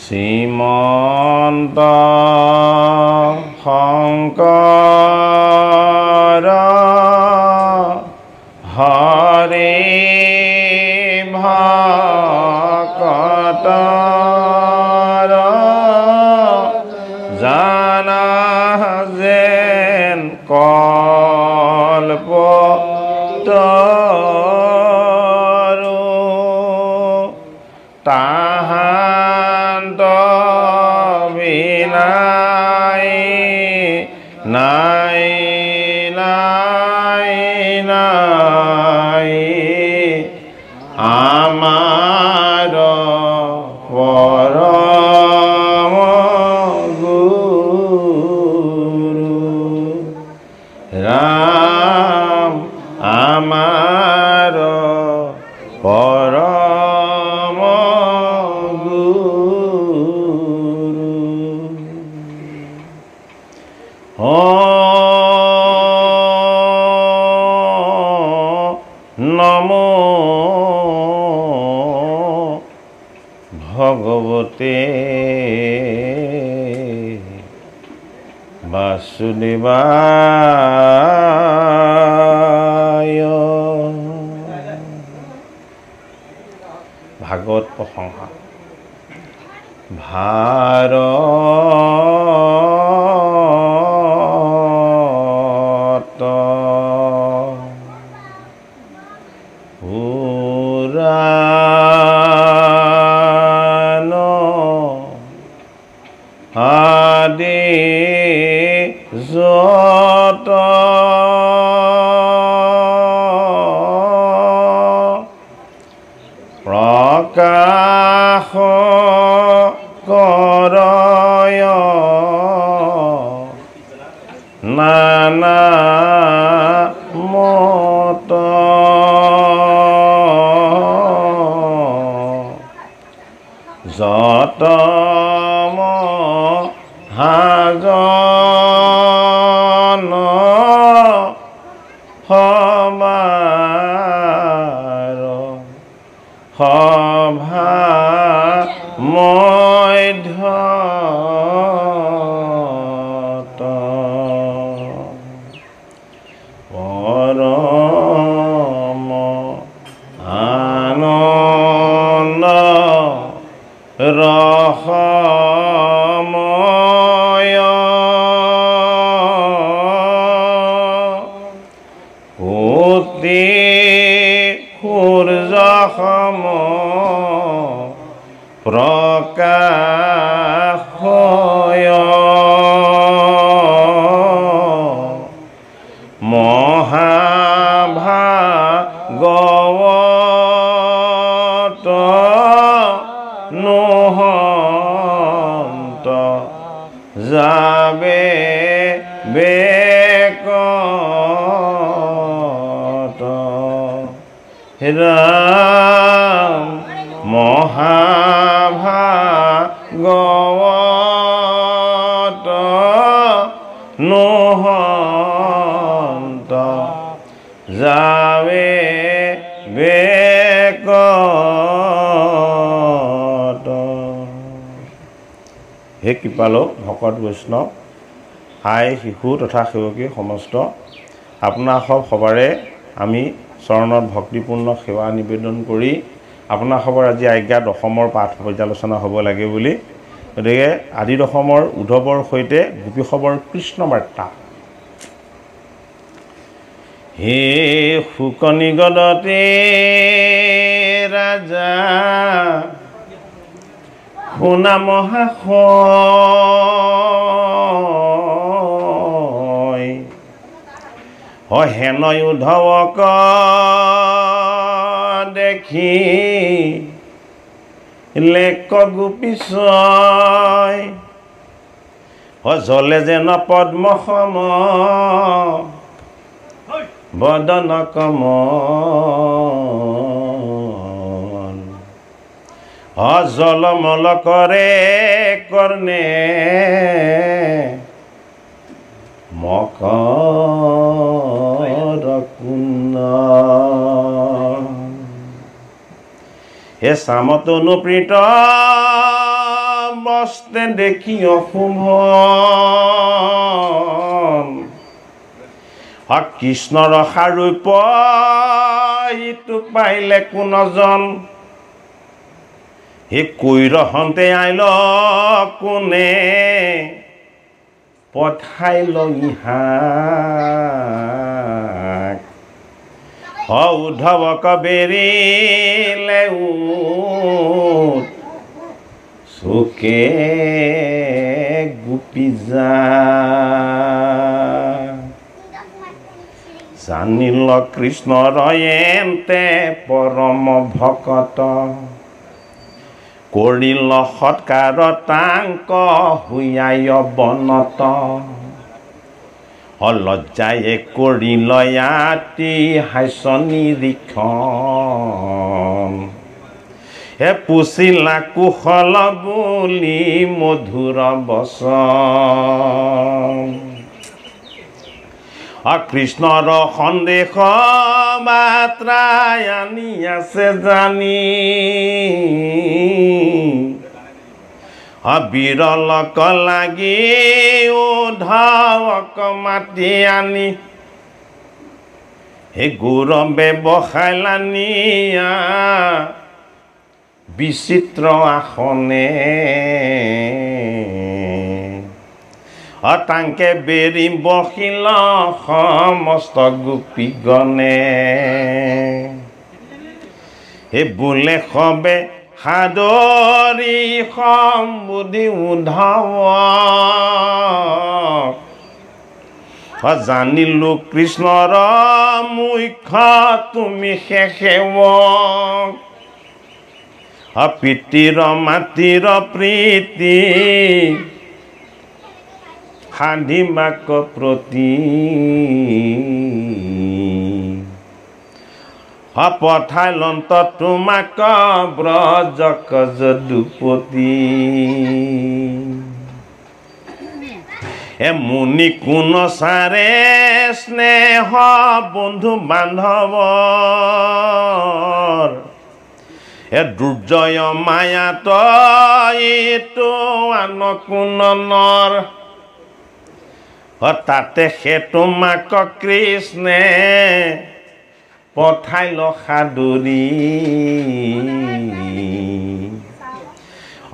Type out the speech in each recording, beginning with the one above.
শ্ৰীমন্ত শংকৰ হৰি ভকতৰ জানা যেন কল্পতৰু তাহান্ত বিনাই নাই নাই নাই আমাৰ পৰম গুৰু ৰাম আমাৰ পৰম নমো ভগৱতে বাসুদেৱায়। ভাগৱত প্ৰশংসা। ভাৰত পুৰাণ আদি যত প্ৰকাশ কৰয় নানা মত যত মহাজন সমাৰ সভা মধ্যত পৰম আনন্দ ৰসময় কোটি সূৰ্য সম প্ৰকাশয় মহাভাগৱত নহন্ত যাবে বেকত ৰাম মহাভাগৱত নহন্ত যাবে বেকত। হে কৃপালক ভকত বৈষ্ণৱ, হাই শিশু তথা সেৱকী সমস্ত, আপোনাৰ সবৰে আমি চৰণত ভক্তিপূৰ্ণ সেৱা নিবেদন কৰি আপোনাৰ খবৰ আজি আজ্ঞাত অসমৰ পাঠ পৰ্যালোচনা হ'ব লাগে বুলি, গতিকে আদি দশমৰ উদ্ধৱৰ সৈতে গোপী খবৰ কৃষ্ণ বাৰ্তা। হে শুকনিগদতে ৰাজা শুনা মহাশয়, হেন উদ্ধৱক দেখি লেক গোপীশয়, জলে যেন পদ্ম সম বদন কমল, জলমল কৰে কৰ্ণে মকৰ কুণ্ড হে চামতনু প্ৰীত বস্তে দেখি অশুভ কৃষ্ণৰ সাৰূপ ইটো পাইলে কোনজন হে কৈৰহন্তে আইল কোনে পঠাইল ইহাক উদ্ধৱক বেৰিলে চুকে গোপী যা জানিল কৃষ্ণৰ এন্তে পৰম ভকত কৰিল সৎকাৰ তাংক হুয়াই বনত লজ্জায়ে কৰিল ইয়াতি হাস্য নিৰীক্ষণ হে পুছিলা কুশল বুলি মধুৰ বচন কৃষ্ণৰ সন্দেশ মাত্ৰাই আনি আছে জানি বিৰলক লাগি উদ্ধৱক মাতি আনি হে গৌৰৱে বসাইলানিয়া বিচিত্ৰ আসনে তাংকে বেৰি বহিল সমস্ত গোপীগণে হে বোলে সবে সাদৰি সম্বুধি উদ্ধৱ জানিলো কৃষ্ণৰ মুখ্য তুমি সেৱক পিতৃৰ মাতৃৰ প্ৰীতি সাধিমাক প্ৰতি পঠাইলন্ত তোমাক ব্ৰজক যদুপতি মুনি কোন চাৰে স্নেহ বন্ধু বান্ধৱৰ দুৰ্জয় মায়াত এইটো আন কোনৰ তাতে সে তোমাক কৃষ্ণে পঠাইল সাদৰি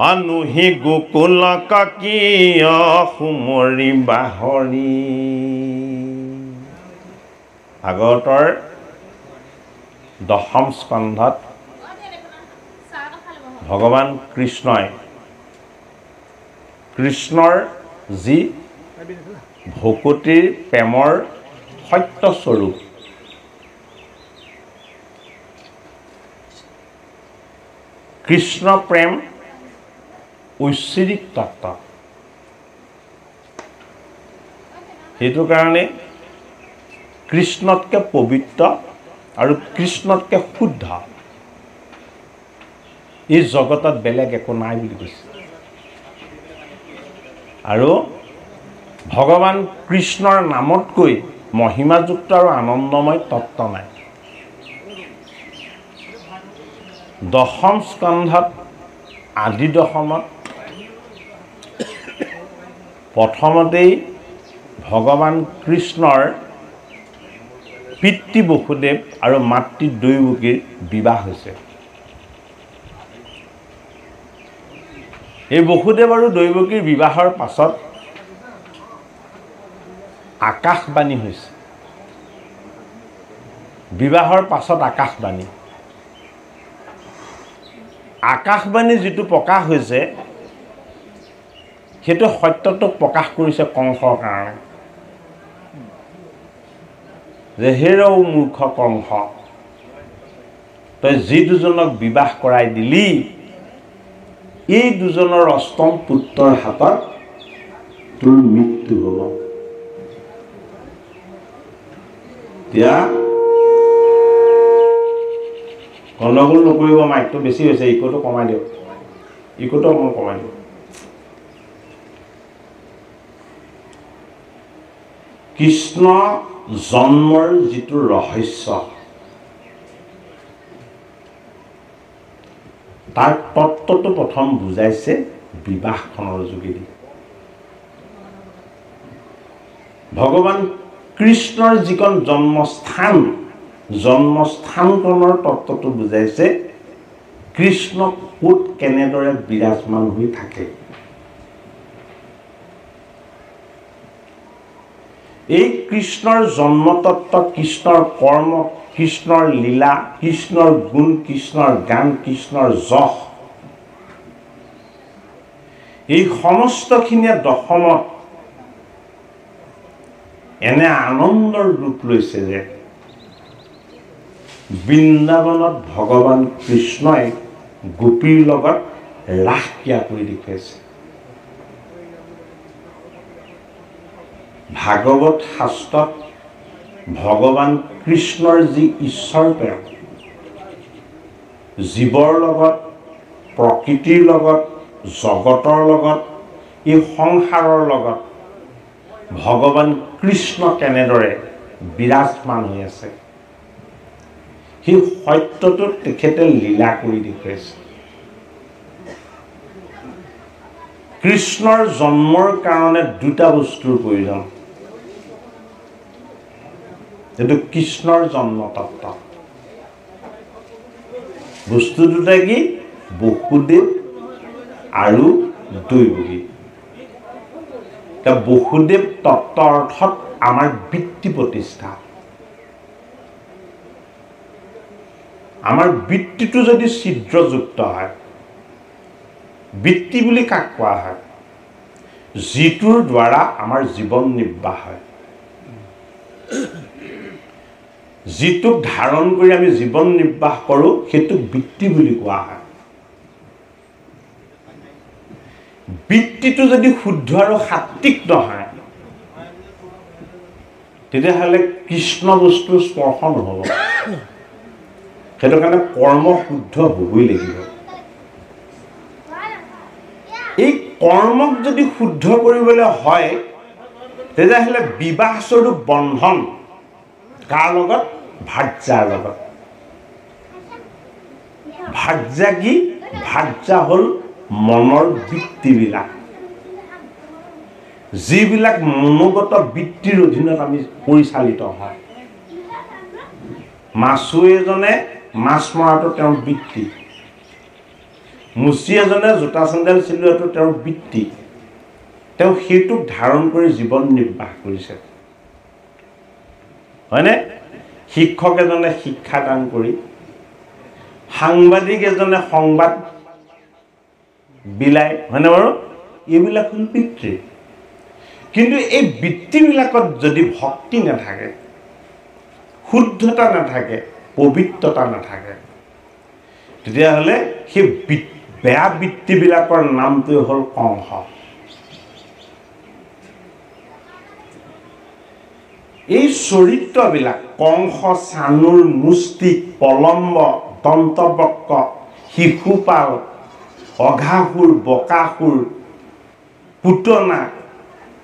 অনুহি গোকুলক কিয় সুমৰি বাহৰি ভাগৱতৰ 10ম স্কন্ধত ভগৱান কৃষ্ণই কৃষ্ণৰ যি ভকতিৰ প্ৰেমৰ সত্যস্বৰূপ কৃষ্ণ প্ৰেম ঐশ্বৰিক তত্ত্ব সেইটো কাৰণে কৃষ্ণতকৈ পবিত্ৰ আৰু কৃষ্ণতকৈ শুদ্ধ এই জগতত বেলেগ একো নাই বুলি কৈছে আৰু ভগৱান কৃষ্ণৰ নামতকৈ মহিমাযুক্ত আৰু আনন্দময় তত্ত্ব নাই 10ম স্কন্ধত আদি দশমত প্ৰথমতেই ভগৱান কৃষ্ণৰ পিতৃ বসুদেৱ আৰু মাতৃ দৈৱকীৰ বিবাহ হৈছে এই বসুদেৱ আৰু দৈৱকীৰ বিবাহৰ পাছত আকাশবাণী হৈছে বিবাহৰ পাছত আকাশবাণী যিটো প্ৰকাশ হৈছে সেইটো সত্যটোক প্ৰকাশ কৰিছে কংসৰ কাৰণে যে হেৰৌ মূৰ্খ কংস তই যি দুজনক বিবাহ কৰাই দিলি এই দুজনৰ অষ্টম পুত্ৰৰ হাতত তোৰ মৃত্যু হ'ব এতিয়া গণ্ডগোল নকৰিব মাইকটো বেছি হৈছে ইকোটো কমাই দিয়ক ইকোটো অকণমান কমাই দিব। কৃষ্ণ জন্মৰ যিটো ৰহস্য তাৰ তত্ত্বটো প্ৰথম বুজাইছে বিবাহখনৰ যোগেদি। ভগৱান কৃষ্ণৰ যিখন জন্মস্থানখনৰ তত্ত্বটো বুজাইছে কৃষ্ণ ক'ত কেনেদৰে বিৰাজমান হৈ থাকে। এই কৃষ্ণৰ জন্মতত্ত্ব, কৃষ্ণৰ কৰ্ম, কৃষ্ণৰ লীলা, কৃষ্ণৰ গুণ, কৃষ্ণৰ গান, কৃষ্ণৰ যশ, এই সমস্তখিনিয়ে দশমত এনে আনন্দৰ ৰূপ লৈছে যে বৃন্দাবনত ভগৱান কৃষ্ণই গোপীৰ লগত ৰাস ক্ৰিয়া কৰি দেখুৱাইছে। ভাগৱত শাস্ত্ৰত ভগৱান কৃষ্ণৰ যি ঈশ্বৰ প্ৰেম, জীৱৰ লগত, প্ৰকৃতিৰ লগত, জগতৰ লগত, এই সংসাৰৰ লগত ভগৱান কৃষ্ণ কেনেদৰে বিৰাজমান হৈ আছে সেই সত্যটো তেখেতে লীলা কৰি দেখুৱাইছে। কৃষ্ণৰ জন্মৰ কাৰণে দুটা বস্তুৰ প্ৰয়োজন। এইটো কৃষ্ণৰ জন্মতত্ত্ব। বস্তু দুটা কি? বসুদেৱ আৰু দৈৱকী। বসুদেৱ তত্ত্ব অৰ্থত আমাৰ বৃত্তি প্ৰতিষ্ঠা। আমাৰ বৃত্তিটো যদি ছিদ্ৰযুক্ত হয়, বৃত্তি বুলি কাক কোৱা হয়? যিটোৰ দ্বাৰা আমাৰ জীৱন নিৰ্বাহ হয়, যিটোক ধাৰণ কৰি আমি জীৱন নিৰ্বাহ কৰোঁ সেইটোক বৃত্তি বুলি কোৱা হয়। বৃত্তিটো যদি শুদ্ধ আৰু সাত্বিক নহয় তেতিয়াহ'লে কৃষ্ণ বস্তুৰ স্পৰ্শ নহ'ব। সেইটো কাৰণে কৰ্ম শুদ্ধ হ'বই লাগিব। এই কৰ্মক যদি শুদ্ধ কৰিবলৈ হয় তেতিয়াহ'লে বিবাহ স্বৰূপ বন্ধন কাৰ লগত? ভাৰ্যাৰ লগত। ভাৰ্যা কি? ভাৰ্যা হ'ল মনৰ বৃত্তিবিলাক, যিবিলাক মনোগত বৃত্তিৰ অধীনত আমি পৰিচালিত হয়। মাছুৱৈ এজনে মাছ মৰাটো তেওঁৰ বৃত্তি, মুচি এজনে জোতা চেণ্ডেল চিলোৱাটো তেওঁৰ বৃত্তি। তেওঁ সেইটোক ধাৰণ কৰি জীৱন নিৰ্বাহ কৰিছে, হয়নে? শিক্ষক এজনে শিক্ষাদান কৰি, সাংবাদিক এজনে সংবাদ বিলাই, হয়নে বাৰু? এইবিলাক হ'ল বৃত্তি। কিন্তু এই বৃত্তিবিলাকত যদি ভক্তি নাথাকে, শুদ্ধতা নাথাকে, পবিত্ৰতা নাথাকে, তেতিয়াহ'লে সেই বেয়া বৃত্তিবিলাকৰ নামটোৱে হ'ল কংস। এই চৰিত্ৰবিলাক কংস, চানুৰ, মুষ্টিক, পলম্ব, দন্তবক্ৰ, শিশুপাল, অঘাসুৰ, বকাসুৰ, পুতনা,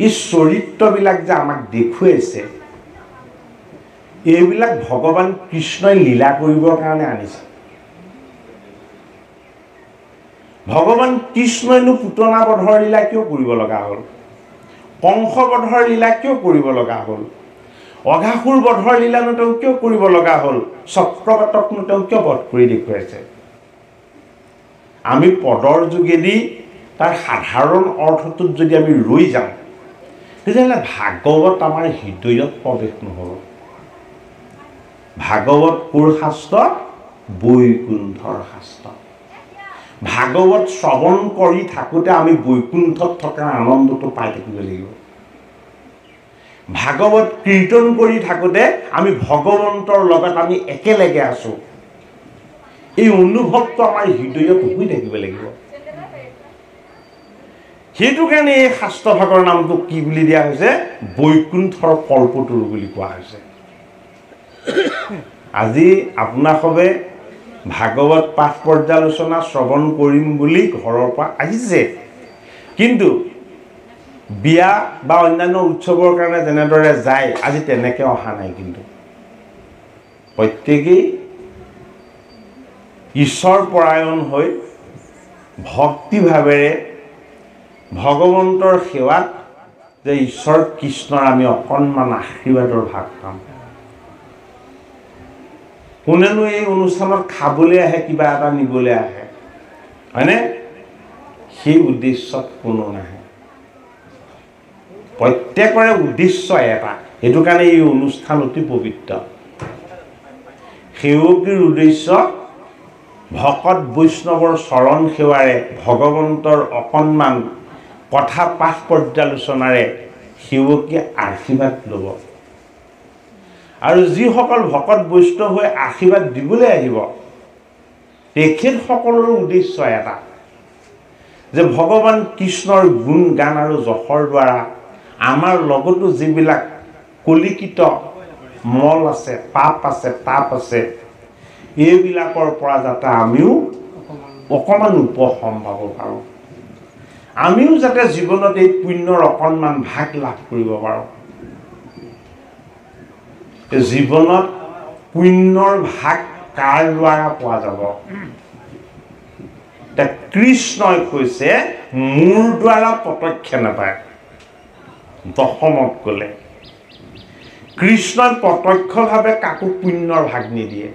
এই চৰিত্ৰবিলাক যে আমাক দেখুৱাইছে, এইবিলাক ভগৱান কৃষ্ণই লীলা কৰিবৰ কাৰণে আনিছে। ভগৱান কৃষ্ণইনো পুতনা বধৰ লীলা কিয় কৰিব লগা হ'ল? কংস বধৰ লীলা কিয় কৰিব লগা হ'ল? অঘাসুৰ বধৰ লীলানো তেওঁ কিয় কৰিব লগা হ'ল? চক্ৰবাতকনো তেওঁ কিয় বধ কৰি দেখুৱাইছে? আমি পদৰ যোগেদি তাৰ সাধাৰণ অৰ্থটোত যদি আমি ৰৈ যাওঁ তেতিয়াহ'লে ভাগৱত আমাৰ হৃদয়ত প্ৰৱেশ নহ'ব। ভাগৱত কোৰ শাস্ত্ৰ? বৈকুণ্ঠৰ শাস্ত্ৰ। ভাগৱত শ্ৰৱণ কৰি থাকোঁতে আমি বৈকুণ্ঠত থকা আনন্দটো পাই থাকিব লাগিব। ভাগৱত কীৰ্তন কৰি থাকোঁতে আমি ভগৱন্তৰ লগত আমি একেলগে আছোঁ, এই অনুভৱটো আমাৰ হৃদয়ত হৈ থাকিব লাগিব। সেইটো কাৰণে এই শাস্ত্ৰভাগৰ নামটো কি বুলি দিয়া হৈছে? বৈকুণ্ঠৰ কল্পতৰু বুলি কোৱা হৈছে। আজি আপোনাসৱে ভাগৱত পাঠ পৰ্যালোচনা শ্ৰৱণ কৰিম বুলি ঘৰৰ পৰা আহিছে, কিন্তু বিয়া বা অন্যান্য উৎসৱৰ কাৰণে যেনেদৰে যায় আজি তেনেকৈ অহা নাই। কিন্তু প্ৰত্যেকেই ঈশ্বৰ পৰায়ণ হৈ ভক্তিভাৱেৰে ভগৱন্তৰ সেৱাত যে ঈশ্বৰ কৃষ্ণৰ আমি অকণমান আশীৰ্বাদৰ ভাগ পাম। কোনেনো এই অনুষ্ঠানত খাবলৈ আহে, কিবা এটা নিবলৈ আহে, হয়নে? সেই উদ্দেশ্যত কোনো নাহে। প্ৰত্যেকৰে উদ্দেশ্য এটা, সেইটো কাৰণে এই অনুষ্ঠান অতি পবিত্ৰ। সেৱকীৰ উদ্দেশ্য ভকত বৈষ্ণৱৰ চৰণ সেৱাৰে ভগৱন্তৰ অকণমান কথা পাঠ পৰ্যালোচনাৰে সেৱকীয়ে আশীৰ্বাদ ল'ব। আৰু যিসকল ভকত বৈষ্ণৱ হৈ আশীৰ্বাদ দিবলৈ আহিব তেখেতসকলৰ উদ্দেশ্য এটা, যে ভগৱান কৃষ্ণৰ গুণ গান আৰু যশৰ দ্বাৰা আমাৰ লগতো যিবিলাক কলিকিত মল আছে, পাপ আছে, তাপ আছে, এইবিলাকৰ পৰা যাতে আমিও অকণমান উপশম পাব পাৰোঁ, আমিও যাতে জীৱনত এই পুণ্যৰ অকণমান ভাগ লাভ কৰিব পাৰোঁ। জীৱনত পুণ্যৰ ভাগ কাৰ দ্বাৰা পোৱা যাব? কৃষ্ণই কৈছে মোৰ দ্বাৰা প্ৰত্যক্ষ নাপায়। দশমত গ'লে কৃষ্ণই প্ৰত্যক্ষভাৱে কাকো পুণ্যৰ ভাগ নিদিয়ে।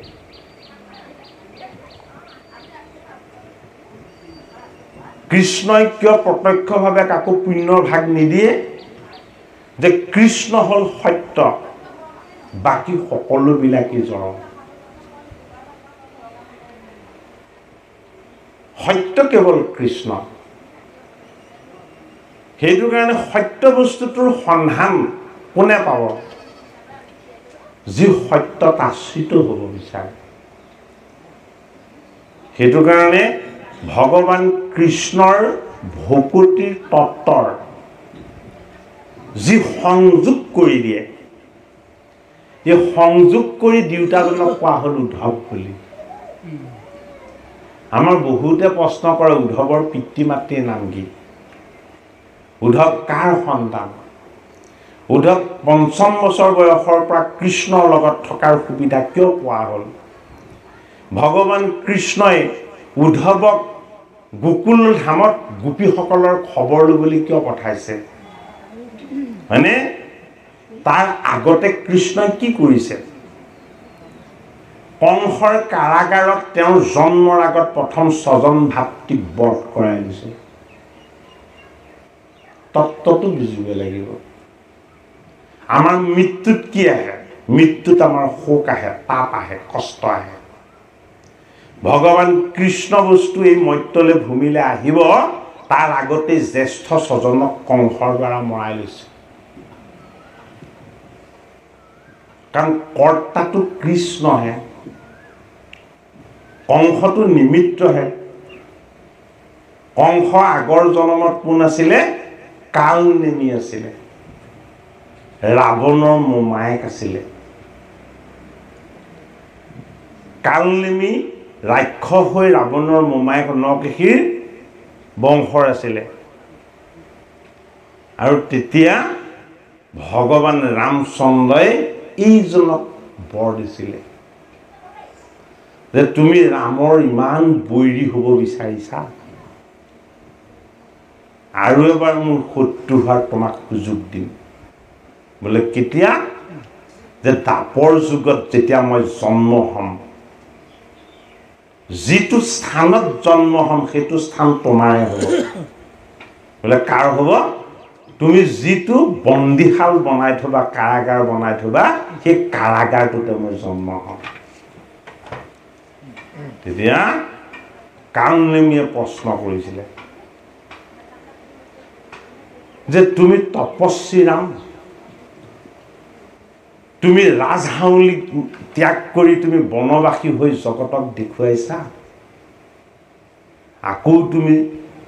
কৃষ্ণই কিয় প্ৰত্যক্ষভাৱে কাকো পুণ্যৰ ভাগ নিদিয়ে? যে কৃষ্ণ হ'ল সত্য, বাকী সকলোবিলাকেই জড়। সত্য কেৱল কৃষ্ণ। সেইটো কাৰণে সত্য বস্তুটোৰ সন্ধান কোনে পাব? যি সত্যত আশ্ৰিত হ'ব বিচাৰে। সেইটো কাৰণে ভগৱান কৃষ্ণৰ ভকতিৰ তত্ত্বৰ যি সংযোগ কৰি দিয়ে, এই সংযোগ কৰি দিওঁতাজনক কোৱা হ'ল উদ্ধৱ বুলি। আমাৰ বহুতে প্ৰশ্ন কৰে উদ্ধৱৰ পিতৃ মাতৃৰ নাম কি? উদ্ধৱ কাৰ সন্তান? উদ্ধৱ ৫৫ বছৰ বয়সৰ পৰা কৃষ্ণৰ লগত থকাৰ সুবিধা কিয় পোৱা হ'ল? ভগৱান কৃষ্ণই উদ্ধৱক গোকুল ধামত গোপীসকলৰ খবৰ ল'বলৈ কিয় পঠাইছে? হয়নে? তাৰ আগতে কৃষ্ণই কি কৰিছে? কংসৰ কাৰাগাৰত তেওঁৰ জন্মৰ আগত প্ৰথম স্বজন ভাতৃক বধ কৰাই দিছে। তত্ত্বটো বুজিব লাগিব। আমাৰ মৃত্যুত কি আহে? মৃত্যুত আমাৰ শোক আহে, তাপ আহে, কষ্ট আহে। ভগৱান কৃষ্ণ বস্তু এই মৰ্ত্যলৈ ভূমিলৈ আহিব, তাৰ আগতে জ্যেষ্ঠ স্বজনক কংসৰ দ্বাৰা মৰাই লৈছে। কাৰণ কৰ্তাটো কৃষ্ণহে, কংসটো নিমিত্তহে। কংস আগৰ জন্মত কোন আছিলে? কালনেমী আছিলে, ৰাৱণৰ মোমায়েক আছিলে। কালনেমী ৰাক্ষস হৈ ৰাৱণৰ মোমায়েক নৰকেশীৰ বংশৰ আছিলে। আৰু তেতিয়া ভগৱান ৰামচন্দ্ৰই এইজনক বৰ দিছিলে যে তুমি ৰামৰ ইমান বৈৰী হ'ব বিচাৰিছা, আৰু এবাৰ মোৰ শত্ৰু হোৱাৰ তোমাক সুযোগ দিম। বোলে কেতিয়া? যে দাপৰ যুগত যেতিয়া মই জন্ম হ'ম, যিটো স্থানত জন্ম হ'ম সেইটো স্থান তোমাৰে হ'ব। বোলে কাৰ হ'ব? তুমি যিটো বন্দীশাল বনাই থবা, কাৰাগাৰ বনাই থবা, সেই কাৰাগাৰটোতে মই জন্ম হ'ম। তেতিয়া কালনেমীয়ে প্ৰশ্ন কৰিছিলে যে তুমি তপস্বী ৰাম, তুমি ৰাজহাউলি ত্যাগ কৰি তুমি বনবাসী হৈ জগতক দেখুৱাইছা, আকৌ তুমি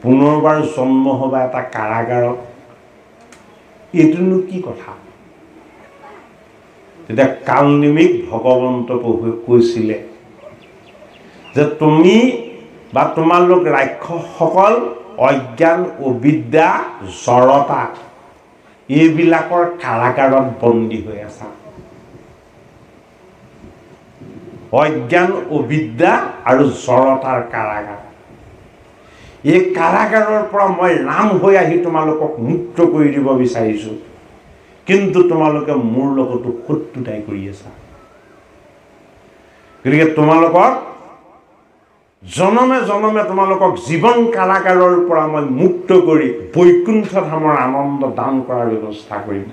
পুনৰবাৰ জন্ম হ'বা এটা কাৰাগাৰত, এইটোনো কি কথা? তেতিয়া কালনেমীক ভগৱন্ত প্ৰভুৱে কৈছিলে যে তুমি বা তোমালোক ৰাক্ষসসকল অজ্ঞান অবিদ্যা জড়তা এইবিলাকৰ কাৰাগাৰত বন্দী হৈ আছা। অজ্ঞান অবিদ্যা আৰু জড়তাৰ কাৰাগাৰ। এই কাৰাগাৰৰ পৰা মই ৰাম হৈ আহি তোমালোকক মুক্ত কৰি দিব বিচাৰিছোঁ, কিন্তু তোমালোকে মোৰ লগতো শত্ৰুতাই কৰি আছা। গতিকে তোমালোকক জনমে জনমে তোমালোকক জীৱন কাৰাগাৰৰ পৰা মই মুক্ত কৰি বৈকুণ্ঠ ধামৰ আনন্দ দান কৰাৰ ব্যৱস্থা কৰিম।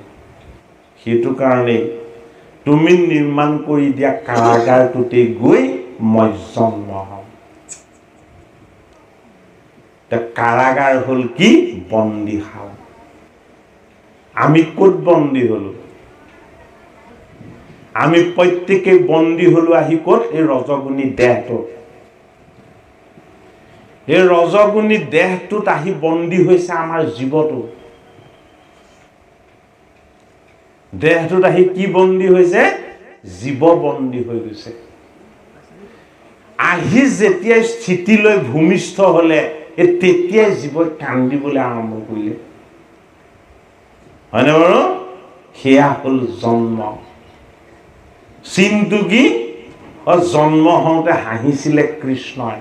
সেইটো কাৰণেই তুমি নিৰ্মাণ কৰি দিয়া কাৰাগাৰটোতে গৈ মই জন্ম হম। কাৰাগাৰ হ'ল কি? বন্দীশাল। আমি ক'ত বন্দী হলো? আমি প্ৰত্যেকে বন্দী হলো আহি ক'ত? এই ৰজগুণী দেহটো। এই ৰজগুণী দেহটোত আহি বন্দী হৈছে আমাৰ জীৱটো। দেহটোত আহি কি বন্দী হৈছে? জীৱ বন্দী হৈ গৈছে। আহি যেতিয়াই স্থিতিলৈ ভূমিষ্ঠ হলে তেতিয়াই জীৱই কান্দিবলৈ আৰম্ভ কৰিলে, হয়নে বাৰু? সেয়া হ'ল জন্ম। চিনটো কি? জন্ম হওঁতে হাঁহিছিলে কৃষ্ণই,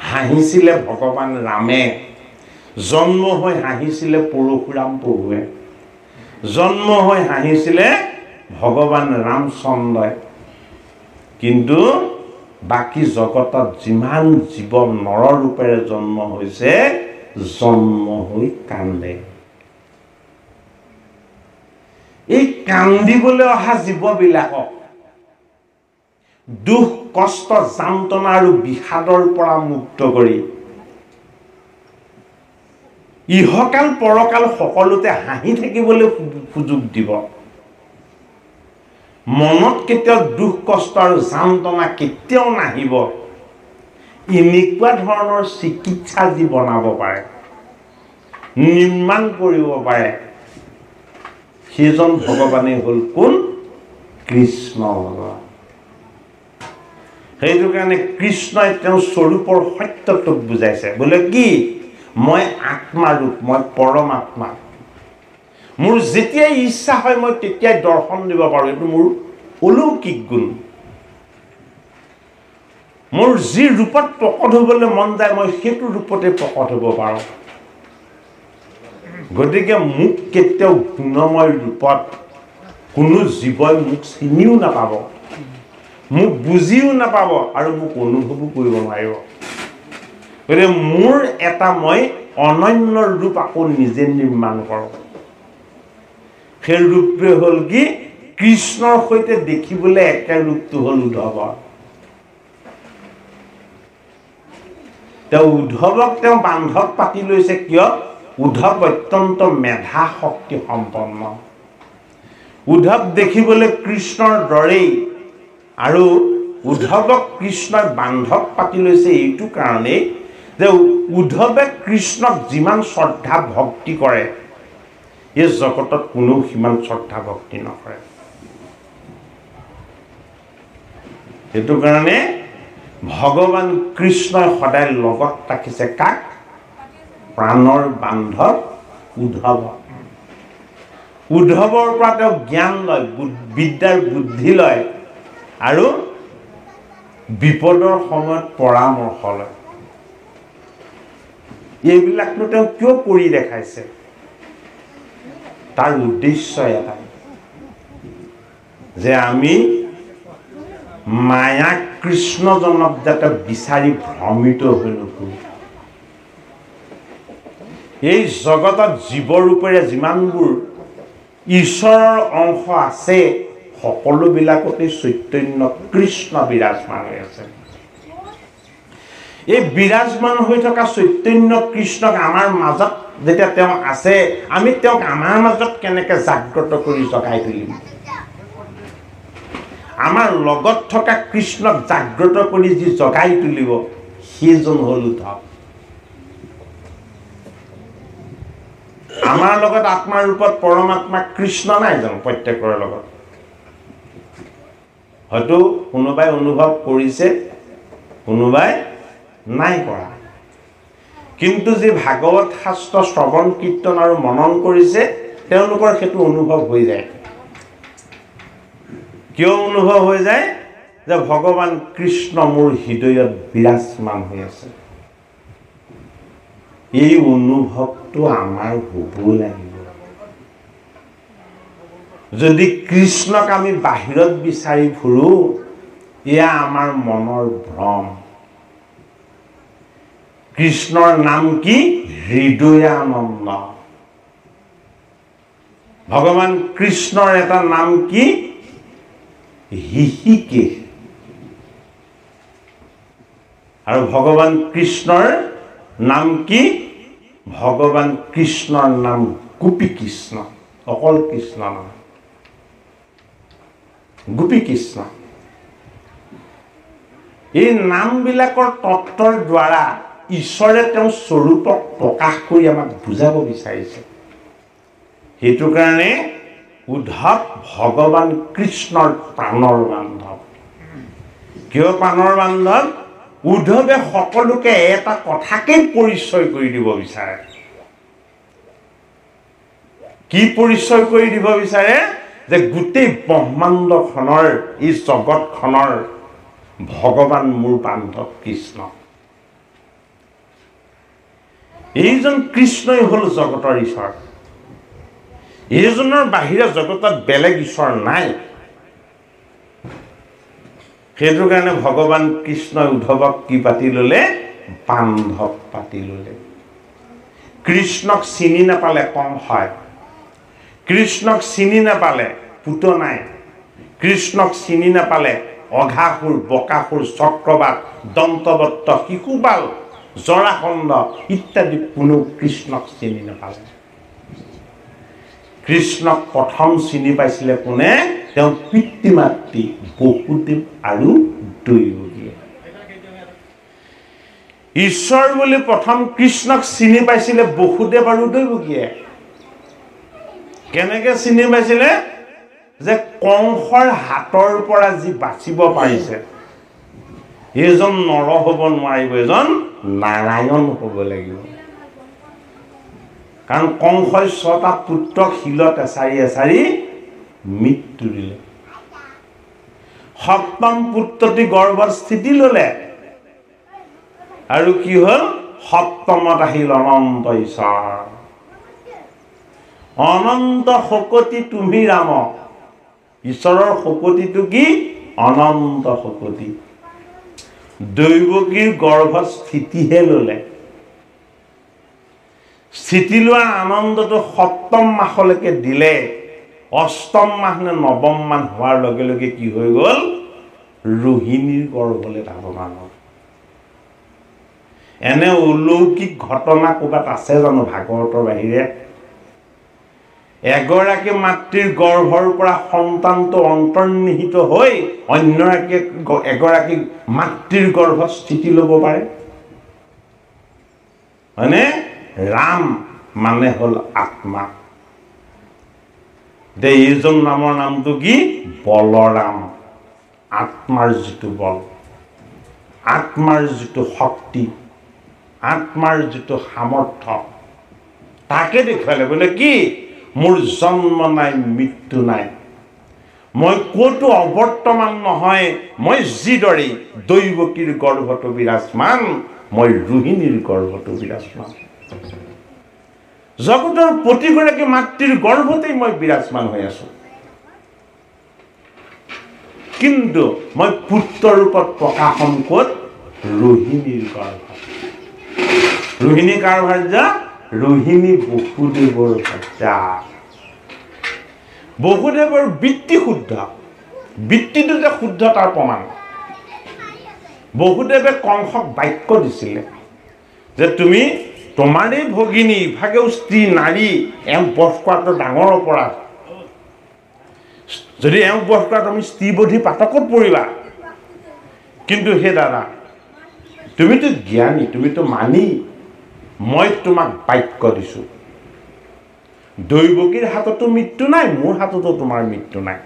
হাঁহিছিলে ভগৱান ৰামে, জন্ম হৈ হাঁহিছিলে পৰশুৰাম প্ৰভুৱে, জন্ম হৈ হাঁহিছিলে ভগৱান ৰামচন্দ্ৰই। কিন্তু বাকী জগতত যিমান জীৱ নৰৰূপেৰে জন্ম হৈছে, জন্ম হৈ কান্দে। এই কান্দিবলৈ অহা জীৱবিলাকক দুখ কষ্ট যান্ত্ৰণা আৰু বিষাদৰ পৰা মুক্ত কৰি ইহকাল পৰকাল সকলোতে হাঁহি থাকিবলৈ সুযোগ দিব। মনত কেতিয়াও দুখ কষ্ট আৰু যান্ত্ৰণা কেতিয়াও নাহিব। এনেকুৱা ধৰণৰ চিকিৎসা যি বনাব পাৰে, নিৰ্মাণ কৰিব পাৰে, সেইজন ভগৱানেই হ'ল কোন? কৃষ্ণ ভগৱান। সেইটো কাৰণে কৃষ্ণই তেওঁৰ স্বৰূপৰ সত্যটোক বুজাইছে। বোলে কি? মই আত্মাৰূপ, মই পৰমাত্মা। মোৰ যেতিয়াই ইচ্ছা হয় মই তেতিয়াই দৰ্শন দিব পাৰোঁ। এইটো মোৰ অলৌকিক গুণ। মোৰ যি ৰূপত প্ৰকট হ'বলৈ মন যায় মই সেইটো ৰূপতে প্ৰকট হ'ব পাৰোঁ। গতিকে মোক কেতিয়াও গুণময় ৰূপত কোনো জীৱই মোক চিনিও নাপাব, মোক বুজিও নাপাব আৰু মোক অনুভৱো কৰিব নোৱাৰিব। গতিকে মোৰ এটা মই অনন্য ৰূপ আকৌ নিজে নিৰ্মাণ কৰোঁ। সেই ৰূপটোৱে হ'ল কি? কৃষ্ণৰ সৈতে দেখিবলৈ একে ৰূপটো হ'ল উদ্ধৱৰ। তেওঁ উদ্ধৱক তেওঁ বান্ধৱ পাতি লৈছে কিয়? উদ্ধৱ অত্যন্ত মেধা শক্তি সম্পন্ন। উদ্ধৱ দেখিবলৈ কৃষ্ণৰ দৰেই, আৰু উদ্ধৱক কৃষ্ণই বান্ধৱ পাতি লৈছে এইটো কাৰণেই যে উদ্ধৱে কৃষ্ণক যিমান শ্ৰদ্ধা ভক্তি কৰে এই জগতত কোনেও সিমান শ্ৰদ্ধা ভক্তি নকৰে। সেইটো কাৰণে ভগৱান কৃষ্ণই সদায় লগত ৰাখিছে কাক? প্ৰাণৰ বান্ধৱ উদ্ধৱ। উদ্ধৱৰ পৰা তেওঁ জ্ঞান লয়, বিদ্যাৰ বুদ্ধি লয় আৰু বিপদৰ সময়ত পৰামৰ্শ লয়। এইবিলাকনো তেওঁ কিয় কৰি দেখাইছে? তাৰ উদ্দেশ্য এটাই যে আমি মায়া কৃষ্ণজনক যাতে বিচাৰি ভ্ৰমিত হৈ নুফুৰো। এই জগতত জীৱৰূপেৰে যিমানবোৰ ঈশ্বৰৰ অংশ আছে সকলোবিলাকতে চৈতন্য কৃষ্ণ বিৰাজমান হৈ আছে। এই বিৰাজমান হৈ থকা চৈতন্য কৃষ্ণক আমাৰ মাজত যেতিয়া তেওঁ আছে, আমি তেওঁক আমাৰ মাজত কেনেকে জাগ্ৰত কৰি জগাই তুলিম? আমাৰ লগত থকা কৃষ্ণক জাগ্ৰত কৰি যি জগাই তুলিব সেইজন হ'ল উদ্ধৱ। আমাৰ লগত আত্মাৰ ৰূপত পৰমাত্মা কৃষ্ণ নাই জানো? প্ৰত্যেকৰে লগত হয়তো কোনোবাই অনুভৱ কৰিছে কোনোবাই নাই কৰা কিন্তু যে ভাগৱত শাস্ত্ৰ শ্ৰৱণ কীৰ্তন আৰু মনন কৰিছে তেওঁলোকৰ সেইটো অনুভৱ হৈ যায় কিয় অনুভৱ হৈ যায় যে ভগৱান কৃষ্ণ মোৰ হৃদয়ত বিৰাজমান হৈ আছে এই অনুভৱটো আমাৰ হ'ব লাগিব যদি কৃষ্ণক আমি বাহিৰত বিচাৰি ফুৰো এয়া আমাৰ মনৰ ভ্ৰম কৃষ্ণৰ নাম কি হৃদয়ানন্দ ভগৱান কৃষ্ণৰ এটা নাম কি হৃষিকেশ আৰু ভগৱান কৃষ্ণৰ নাম কি ভগৱান কৃষ্ণৰ নাম গোপী কৃষ্ণ অকল কৃষ্ণ নাম গোপী কৃষ্ণ এই নামবিলাকৰ তত্ত্বৰ দ্বাৰা ঈশ্বৰে তেওঁৰ স্বৰূপক প্ৰকাশ কৰি আমাক বুজাব বিচাৰিছে সেইটো কাৰণে উদ্ধৱ ভগৱান কৃষ্ণৰ প্ৰাণৰ বান্ধৱ কিয় প্ৰাণৰ বান্ধৱ উদ্ধৱে সকলোকে এটা কথাকে পৰিচয় কৰি দিব বিচাৰে কি পৰিচয় কৰি দিব বিচাৰে যে গোটেই ব্ৰহ্মাণ্ডখনৰ এই জগতখনৰ ভগৱান মোৰ বান্ধৱ কৃষ্ণ এইজন কৃষ্ণই হল জগতৰ ঈশ্বৰ এইজনৰ বাহিৰে জগতত বেলেগ ঈশ্বৰ নাই সেইটো কাৰণে ভগৱান কৃষ্ণই উদ্ধৱক কি পাতি ললে বান্ধৱ পাতি ললে কৃষ্ণক চিনি নাপালে কংসই কৃষ্ণক চিনি নাপালে পুতনাই কৃষ্ণক চিনি নাপালে অঘাসুৰ বকাসুৰ চক্ৰবাদ দন্তবত্ত শিশুপাল জৰাসন্ধ ইত্যাদি কোনো কৃষ্ণক চিনি নাপালে কৃষ্ণক প্ৰথম চিনি পাইছিলে কোনে তেওঁ পিতৃ মাতৃ বসুদেৱ আৰু দৈৱকীয়ে ঈশ্বৰ বুলি প্ৰথম কৃষ্ণক চিনি পাইছিলে বসুদেৱ আৰু দৈৱকীয়ে কেনেকৈ চিনি পাইছিলে যে কংসৰ হাতৰ পৰা যি বাচিব পাৰিছে এইজন নৰ হ'ব নোৱাৰিব এজন নাৰায়ণ হ'ব লাগিব কাৰণ কংসই 6টা পুত্ৰক শিলত এচাৰি এচাৰি মৃত্যু দিলে 7ম পুত্ৰটি গৰ্ভত স্থিতি ললে আৰু কি হল 7মত আহিল অনন্ত ঈশ্বৰ অনন্ত শকতি তুমি ৰাম ঈশ্বৰৰ শকতিটো কি অনন্ত শকতি দৈৱকীৰ গৰ্ভত স্থিতিহে ললে স্থিতি লোৱাৰ আনন্দটো 7ম মাহলৈকে দিলে 8ম মাহ নে 9ম মাহ হোৱাৰ লগে লগে কি হৈ গল ৰোহিণীৰ গৰ্ভলৈ ধাৱমান হল এনে অলৌকিক ঘটনা ক'ৰবাত আছে জানো ভাগৱতৰ বাহিৰে এগৰাকী মাতৃৰ গৰ্ভৰ পৰা সন্তানটো অন্তৰ্নিহিত হৈ অন্য এগৰাকী মাতৃৰ গৰ্ভত স্থিতি ল'ব পাৰে হয়নে ৰাম মানে হল আত্মা দে এইজন নামৰ নামটো কি বলৰাম আত্মাৰ যিটো বল আত্মাৰ যিটো শক্তি আত্মাৰ যিটো সামৰ্থ্য তাকে দেখুৱালে বোলে কি মোৰ জন্ম নাই মৃত্যু নাই মই ক'তো অবৰ্তমান নহয় মই যিদৰে দৈৱকীৰ গৰ্ভটো বিৰাজমান মই ৰোহিণীৰ গৰ্ভটো বিৰাজমান জগতৰ প্ৰতিগৰাকী মাতৃৰ গৰ্ভতেই মই বিৰাজমান হৈ আছো কিন্তু মই পুত্ৰ ৰূপত প্ৰকাশন ক'ত ৰোহিণীৰ গৰ্ভত ৰোহিণী কাৰ ভাৰ্যা ৰোহিণী বসুদেৱৰ ভাৰ্যা বসুদেৱৰ বৃত্তি শুদ্ধ বৃত্তিটো যে শুদ্ধ তাৰ প্ৰমাণ বসুদেৱে কংসক বাক্য দিছিলে যে তুমি তোমাৰেই ভগিনী ইভাগেও স্ত্ৰী নাৰী এওঁক বধ কৰাটো ডাঙৰ অপৰাধ যদি এওঁক বধ কৰা তুমি স্ত্ৰীবধি পাতকত পৰিবা কিন্তু হে দাদা তুমিতো জ্ঞানী তুমিতো মানি মই তোমাক বাক্য দিছো দৈৱকীৰ হাততো মৃত্যু নাই মোৰ হাততো তোমাৰ মৃত্যু নাই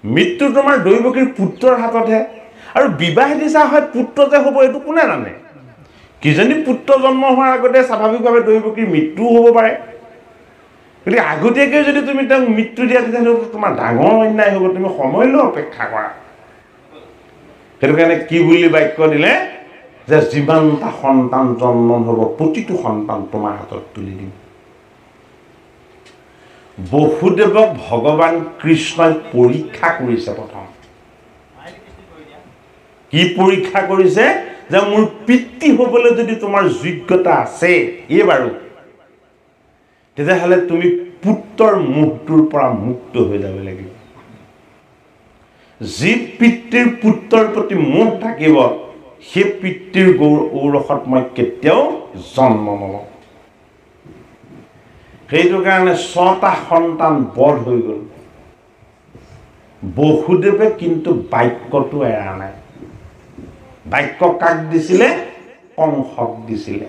মৃত্যু তোমাৰ দৈৱকীৰ পুত্ৰৰ হাততহে আৰু বিবাহ দিছা হয় পুত্ৰ যে হ'ব এইটো কোনে জানে কিজনী পুত্ৰ জন্ম হোৱাৰ আগতে স্বাভাৱিকভাৱে দৈৱকীৰ মৃত্যু হ'ব পাৰে গতিকে আগতীয়াকৈ যদি তুমি তেওঁক মৃত্যু দিয়া তেতিয়াহ'লে তোমাৰ ডাঙৰ অন্যায় হ'ব তুমি সময় লৈ অপেক্ষা কৰা সেইটো কাৰণে কি বুলি বাক্য দিলে যে যিমানটা সন্তান জন্ম হ'ব প্ৰতিটো সন্তান তোমাৰ হাতত তুলি দিম বসুদেৱক ভগৱান কৃষ্ণই পৰীক্ষা কৰিছে প্ৰথম কি পৰীক্ষা কৰিছে যে মোৰ পিতৃ হ'বলৈ যদি তোমাৰ যোগ্যতা আছে এই বাৰু তেতিয়াহ'লে তুমি পুত্ৰৰ মুখটোৰ পৰা মুক্ত হৈ যাব লাগিব যি পিতৃৰ পুত্ৰৰ প্ৰতি মোহ থাকিব সেই পিতৃৰ ঔৰসত মই কেতিয়াও জন্ম নলওঁ সেইটো কাৰণে 6টা সন্তান বধ হৈ গ'ল বসুদেৱে কিন্তু বাক্যটো এৰা নাই বাক্য কাক দিছিলে কংসক দিছিলে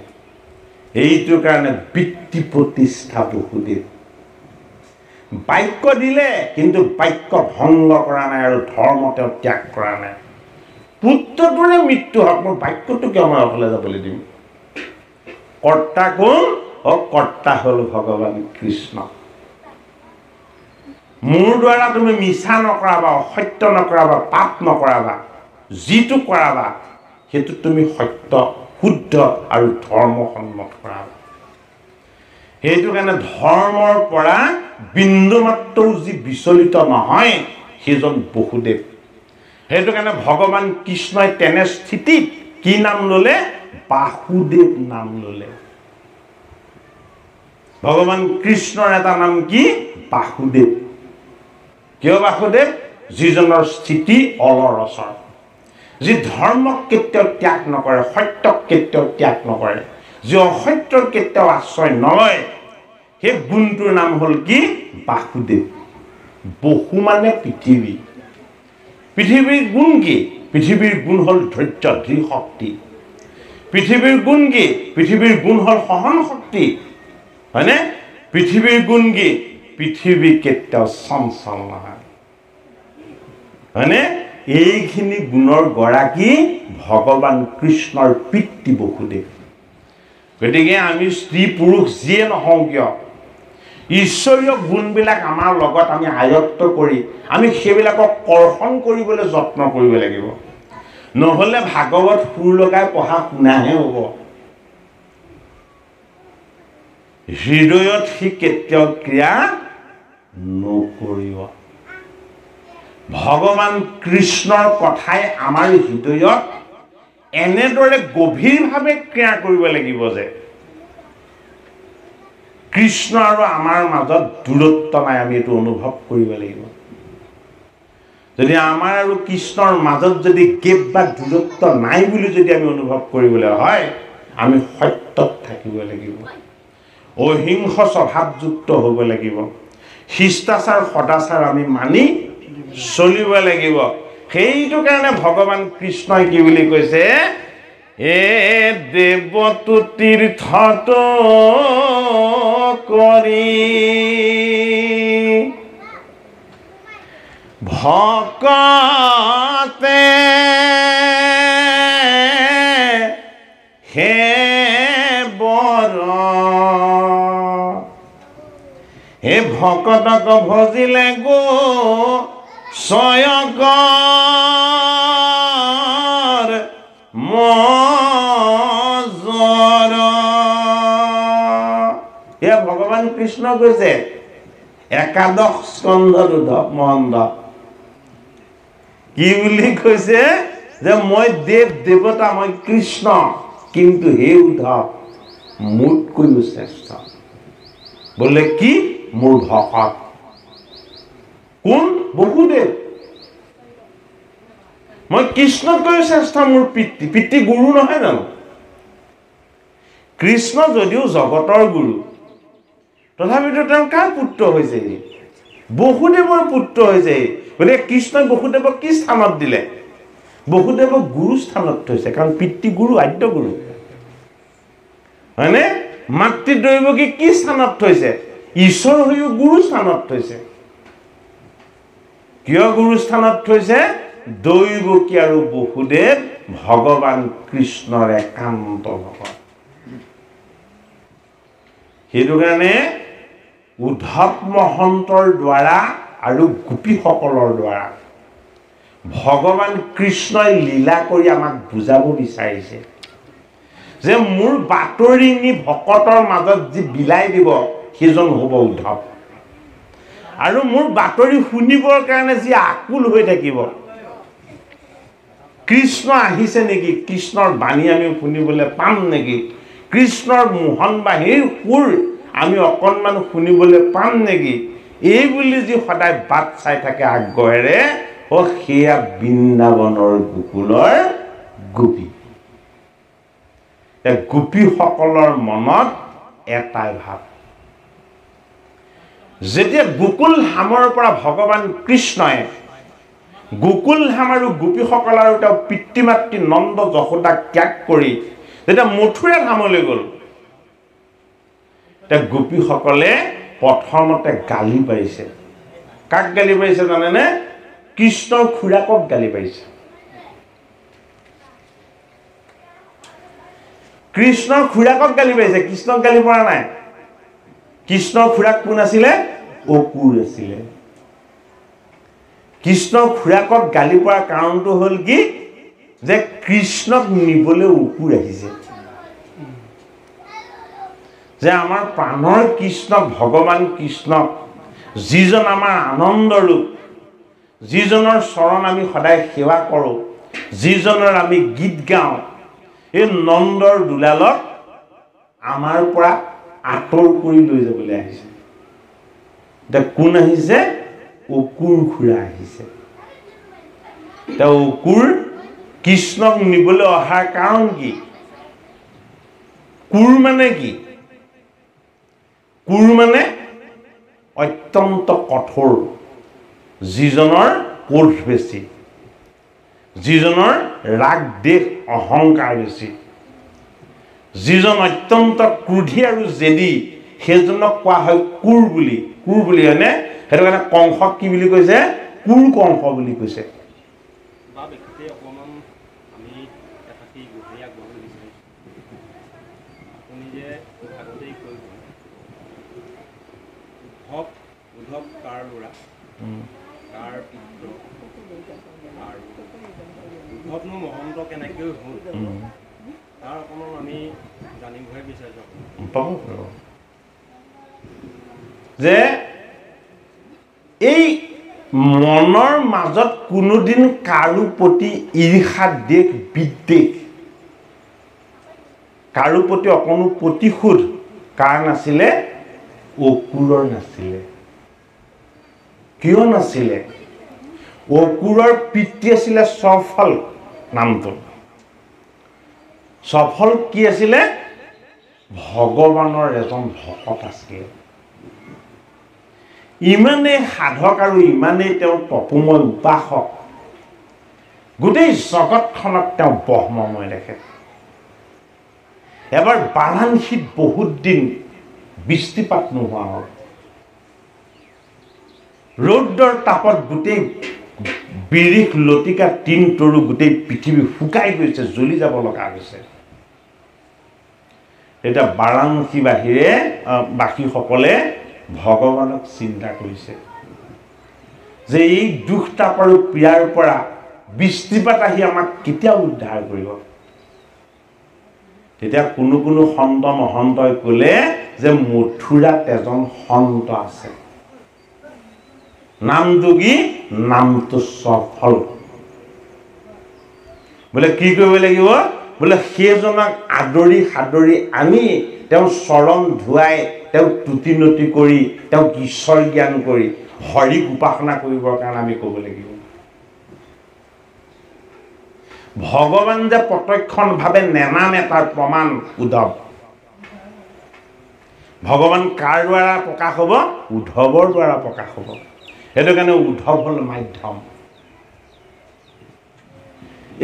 এইটো কাৰণে পিতৃ প্ৰতিষ্ঠা বসুদেৱ বাক্য দিলে কিন্তু বাক্য ভংগ কৰা নাই আৰু ধৰ্ম তেওঁ ত্যাগ কৰা নাই পুত্ৰটোৰে মৃত্যু হওক মোৰ বাক্যটো কিয় মই অকলে যাবলৈ দিম কৰ্তা কোন কৰ্তা হ'ল ভগৱান কৃষ্ণ মোৰ দ্বাৰা তুমি মিছা নকৰাবা অসত্য নকৰাবা পাপ নকৰাবা যিটো কৰাবা সেইটো তুমি সত্য শুদ্ধ আৰু ধৰ্মসন্মত কৰাবা সেইটো কাৰণে ধৰ্মৰ পৰা বিন্দু মাত্ৰও যি বিচলিত নহয় সেইজন বসুদেৱ সেইটো কাৰণে ভগৱান কৃষ্ণই তেনে স্থিতিত কি নাম ল'লে বাসুদেৱ নাম ল'লে ভগৱান কৃষ্ণৰ এটা নাম কি বাসুদেৱ কিয় বাসুদেৱ যিজনৰ স্থিতি অলৰচৰ যি ধৰ্মক কেতিয়াও ত্যাগ নকৰে সত্যক কেতিয়াও ত্যাগ নকৰে যি অসত্যৰ কেতিয়াও আশ্ৰয় নলয় সেই গুণটোৰ নাম হ'ল কি বাসুদেৱ বসু মানে পৃথিৱী পৃথিৱীৰ গুণ কি পৃথিৱীৰ গুণ হ'ল ধৈৰ্য দৃঢ় শক্তি পৃথিৱীৰ গুণ কি পৃথিৱীৰ গুণ হ'ল সহন শক্তি হয়নে পৃথিৱীৰ গুণ কি পৃথিৱী কেতিয়াও চঞ্চল নহয় হয়নে এইখিনি গুণৰ গৰাকী ভগৱান কৃষ্ণৰ পিতৃ বসুদেৱ গতিকে আমি স্ত্ৰী পুৰুষ যিয়ে নহওঁ কিয় ঈশ্বৰীয় গুণবিলাক আমাৰ লগত আমি আয়ত্ত কৰি আমি সেইবিলাকক কৰ্ষণ কৰিবলৈ যত্ন কৰিব লাগিব নহ'লে ভাগৱত সুৰ লগাই পঢ়া শুনাহে হ'ব হৃদয়ত সি কেতিয়াও ক্ৰিয়া নকৰিব ভগৱান কৃষ্ণৰ কথাই আমাৰ হৃদয়ত এনেদৰে গভীৰভাৱে ক্ৰিয়া কৰিব লাগিব যে কৃষ্ণ আৰু আমাৰ মাজত দূৰত্ব নাই আমি এইটো অনুভৱ কৰিব লাগিব যদি আমাৰ আৰু কৃষ্ণৰ মাজত যদি গেপ বা দূৰত্ব নাই বুলি যদি আমি অনুভৱ কৰিবলৈ হয় আমি সত্যত থাকিব লাগিব অহিংস স্বভাৱযুক্ত হ'ব লাগিব শিষ্টাচাৰ সদাচাৰ আমি মানি চলিব লাগিব সেইটো কাৰণে ভগৱান কৃষ্ণই কি বুলি কৈছে এ দেৱতু তীৰ্থত কৰি ভকতে হে বৰ হে ভকতক ভজিলে গো স্বয়কৰ মজৰ এয়া ভগৱান কৃষ্ণ কৈছে একাদশ স্কন্ধ উদ্ধৱ মহন্ত কি বুলি কৈছে যে মই দেৱ দেৱতা মই কৃষ্ণ কিন্তু হে উদ্ধৱ মোতকৈও শ্ৰেষ্ঠ বোলে কি মোৰ ভকত কোন বসুদেৱ মই কৃষ্ণতকৈ শ্ৰেষ্ঠ মোৰ পিতৃ পিতৃ গুৰু নহয় জানো কৃষ্ণ যদিও জগতৰ গুৰু তথাপিতো তেওঁ কাৰ পুত্ৰ হৈছে বসুদেৱৰ পুত্ৰ হৈছে গতিকে কৃষ্ণই বসুদেৱক কি স্থানত দিলে বসুদেৱক গুৰু স্থানত থৈছে কাৰণ পিতৃ গুৰু আদ্য গুৰু হয়নে মাতৃদৈৱকী কি স্থানত থৈছে ঈশ্বৰ হৈও গুৰু স্থানত থৈছে কিয় গুৰু স্থানত থৈছে দৈৱকী আৰু বসুদেৱ ভগৱান কৃষ্ণৰ একান্ত ভকত। সেইটো কাৰণে উদ্ধৱ মহন্তৰ দ্বাৰা আৰু গোপীসকলৰ দ্বাৰা ভগৱান কৃষ্ণই লীলা কৰি আমাক বুজাব বিচাৰিছে যে মোৰ বাতৰি নি ভকতৰ মাজত যি বিলাই দিব সেইজন হ'ব উদ্ধৱ, আৰু মোৰ বাতৰি শুনিবৰ কাৰণে যি আকুল হৈ থাকিব, কৃষ্ণ আহিছে নেকি, কৃষ্ণৰ বাণী আমি শুনিবলৈ পাম নেকি, কৃষ্ণৰ মোহনবাহীৰ সুৰ আমি অকণমান শুনিবলৈ পাম নেকি, এই বুলি যি সদায় বাট চাই থাকে আগ্ৰহেৰে, সেয়া বৃন্দাবনৰ গোকুলৰ গোপী। গোপীসকলৰ মনত এটাই ভাৱ, যেতিয়া গোকুল ধামৰ পৰা ভগৱান কৃষ্ণই গোকুল ধাম আৰু গোপীসকল আৰু তেওঁ পিতৃ মাতৃ নন্দ যশোদাক ত্যাগ কৰি যেতিয়া মথুৰা ধামলৈ গ'ল, গোপীসকলে প্ৰথমতে গালি পাৰিছে। কাক গালি পাৰিছে জানেনে? কৃষ্ণৰ খুৰাকক গালি পাৰিছে। কৃষ্ণৰ খুৰাকক গালি পাৰিছে, কৃষ্ণক গালি পৰা নাই। কৃষ্ণৰ খুৰাক কোন আছিলে? অকুৰ আছিলে। কৃষ্ণৰ খুৰাকক গালি পৰাৰ কাৰণটো হ'ল কি, যে কৃষ্ণক নিবলৈ অকুৰ আহিছে, যে আমাৰ প্ৰাণৰ কৃষ্ণ ভগৱান কৃষ্ণক, যিজন আমাৰ আনন্দ ৰূপ, যিজনৰ চৰণ আমি সদায় সেৱা কৰোঁ, যিজনৰ আমি গীত গাওঁ, এই নন্দৰ দুলালক আমাৰ পৰা আঁতৰ কৰি লৈ যাবলৈ আহিছে। এতিয়া কোন আহিছে? অকুৰ খুৰা আহিছে। তেওঁ অকুৰ কৃষ্ণক নিবলৈ অহাৰ কাৰণ কি? কুৰ মানে কি? কুৰ মানে অত্যন্ত কঠোৰ, যিজনৰ ক্ৰোধ বেছি, যিজনৰ ৰাগ দেশ অহংকাৰ বেছি, যিজন অত্যন্ত ক্ৰোধী আৰু জেদী, সেইজনক কোৱা হয় কুৰ বুলি। কুৰ বুলি হয়নে? সেইটো কাৰণে কংসক কি বুলি কৈছে? কুৰ কংস বুলি কৈছে। মহন্ত কেনেকৈ হ'ল তাৰ অকণমান আমি জানিবহে বিচাৰিছোঁ যে এই মনৰ মাজত কোনোদিন কাৰো প্ৰতি ঈৰ্ষা দেশ বিদ্বেষ, কাৰো প্ৰতি অকণো প্ৰতিশোধ কাৰ নাছিলে? অকুৰৰ নাছিলে। কিয় নাছিলে? অকুৰৰ পিতৃ আছিলে সফল নামটো। সফল কি আছিলে? ভগৱানৰ এজন ভকত আছিলে। ইমানেই সাধক আৰু ইমানেই তেওঁ তপোময় উপাসক, গোটেই জগতখনক তেওঁ ব্ৰহ্মময় দেখে। এবাৰ বাৰাণসীত বহুত দিন বৃষ্টিপাত নোহোৱা হ'ল। ৰৌদ্ৰৰ তাপত গোটেই বিৰিখ লতিকা তিন তৰু গোটেই পৃথিৱী শুকাই গৈছে, জ্বলি যাব লগা হৈছে। এতিয়া বাৰাণসী বাসীসকলে ভগৱানক চিন্তা কৰিছে যে এই দুখ তাপ আৰু পীড়াৰ পৰা বৃষ্টিপাত আহি আমাক কেতিয়া উদ্ধাৰ কৰিব। তেতিয়া কোনো কোনো সন্ত মহন্তই ক'লে যে মথুৰাত এজন সন্ত আছে, নামটো কি? নামটো সফল। বোলে কি কৰিব লাগিব? বোলে সেইজনক আদৰি সাদৰি আনি তেওঁ চৰণ ধুৱাই, তেওঁক তুতি নতি কৰি, তেওঁক ঈশ্বৰ জ্ঞান কৰি হৰিক উপাসনা কৰিবৰ কাৰণে আমি ক'ব লাগিব। ভগৱান যে প্ৰত্যক্ষভাৱে নেনামে তাৰ প্ৰমাণ উদ্ধৱ। ভগৱান কাৰ দ্বাৰা প্ৰকাশ হ'ব? উদ্ধৱৰ দ্বাৰা প্ৰকাশ হ'ব। সেইটো কাৰণে উদ্ধৱ হ'ল মাধ্যম।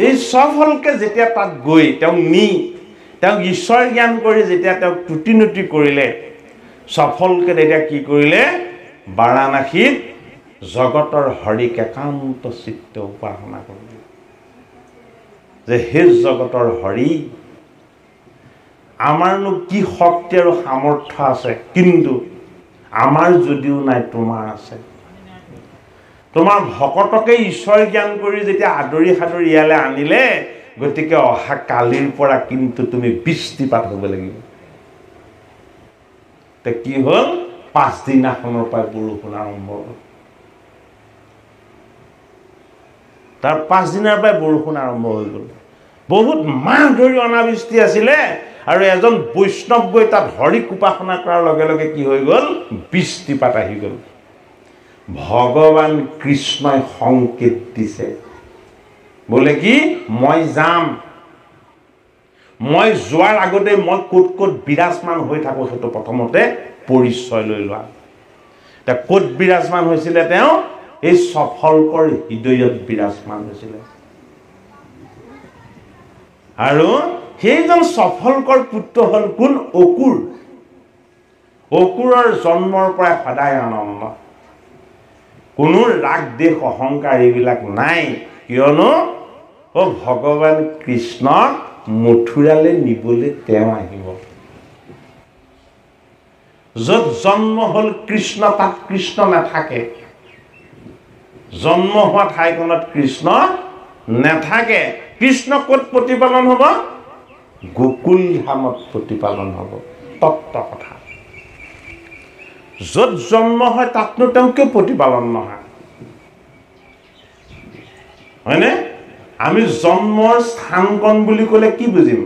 এই সফলকে যেতিয়া তাত গৈ তেওঁক নি তেওঁক ঈশ্বৰ জ্ঞান কৰি যেতিয়া তেওঁক তুতি নুতি কৰিলে, সফলকে তেতিয়া কি কৰিলে? বাৰাণসীত জগতৰ হৰিক একান্ত চিত্ত উপাসনা কৰিব যে হে জগতৰ হৰি আমাৰনো কি শক্তি আৰু সামৰ্থ্য আছে কিন্তু আমাৰ যদিও নাই তোমাৰ আছে তোমাৰ ভকতকে ঈশ্বৰ জ্ঞান কৰি যেতিয়া আদৰি সাদৰি ইয়ালৈ আনিলে গতিকে অহা কালিৰ পৰা কিন্তু তুমি বৃষ্টিপাত হ'ব লাগিব তে কি হ'ল পাঁচদিনাখনৰ পৰা বৰষুণ আৰম্ভ হ'ল তাৰ পাঁচদিনৰ পৰা বৰষুণ আৰম্ভ হৈ গ'ল বহুত মাহ ধৰি অনাবৃষ্টি আছিলে আৰু এজন বৈষ্ণৱ গৈ তাত হৰিক উপাসনা কৰাৰ লগে লগে কি হৈ গ'ল বৃষ্টিপাত আহি গ'ল ভগৱান কৃষ্ণই সংকেত দিছে বোলে কি মই যাম মই যোৱাৰ আগতে মই ক'ত ক'ত বিৰাজমান হৈ থাকোঁ সেইটো প্ৰথমতে পৰিচয় লৈ লোৱা তে ক'ত বিৰাজমান হৈছিলে তেওঁ এই সফলকৰ হৃদয়ত বিৰাজমান হৈছিলে আৰু সেইজন সফলকৰ পুত্ৰ হ'ল কোন অকুৰ অকুৰৰ জন্মৰ পৰা সদায় আনন্দ কোনো ৰাগ দেশ অহংকাৰ এইবিলাক নাই কিয়নো ভগৱান কৃষ্ণক মথুৰালৈ নিবলৈ তেওঁ আহিব য'ত জন্ম হ'ল কৃষ্ণ তাত কৃষ্ণ নাথাকে জন্ম হোৱা ঠাইখনত কৃষ্ণ নাথাকে কৃষ্ণ ক'ত প্ৰতিপালন হ'ব গোকুল ধামত প্ৰতিপালন হ'ব তত্ত্ব কথা য'ত জন্ম হয় তাতনো তেওঁ কিয় প্ৰতিপালন নহয় হয়নে আমি জন্মৰ স্থানকণ বুলি ক'লে কি বুজিম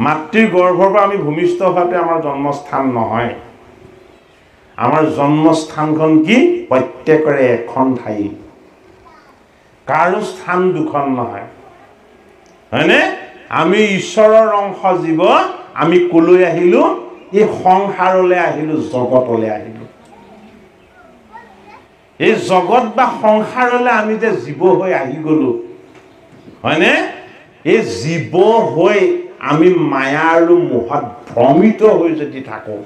মাতৃৰ গৰ্ভৰ পৰা আমি ভূমিষ্ঠ হোৱাতে আমাৰ জন্মস্থান নহয় আমাৰ জন্মস্থানখন কি প্ৰত্যেকৰে এখন ঠাই কাৰো স্থান দুখন নহয় হয়নে আমি ঈশ্বৰৰ অংশ জীৱ আমি কলৈ আহিলো এই সংসাৰলৈ আহিলো জগতলৈ আহিলো এই জগত বা সংসাৰলৈ আমি যে জীৱ হৈ আহি গলো হয়নে এই জীৱ হৈ আমি মায়া আৰু মোহত ভ্ৰমিত হৈ যদি থাকো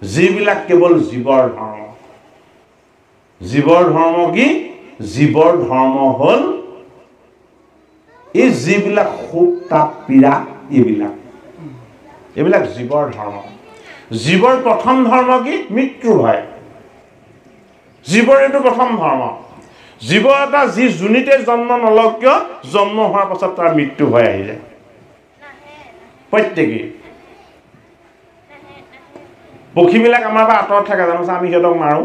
যিবিলাক কেৱল জীৱৰ ধৰ্ম কি জীৱৰ ধৰ্ম হ'ল এই যিবিলাক সুখ তাপ পীড়া এইবিলাক জীৱৰ ধৰ্ম জীৱৰ প্ৰথম ধৰ্ম কি মৃত্যু হয় জীৱৰ এইটো প্ৰথম ধৰ্ম জীৱ এটা যি যোনিতে জন্ম নলওক কিয় জন্ম হোৱাৰ পাছত তাৰ মৃত্যু হৈ আহি যায় প্ৰত্যেকেই পক্ষীবিলাক আমাৰ পৰা আঁতৰত থাকে জানোচোন আমি সিহঁতক মাৰোঁ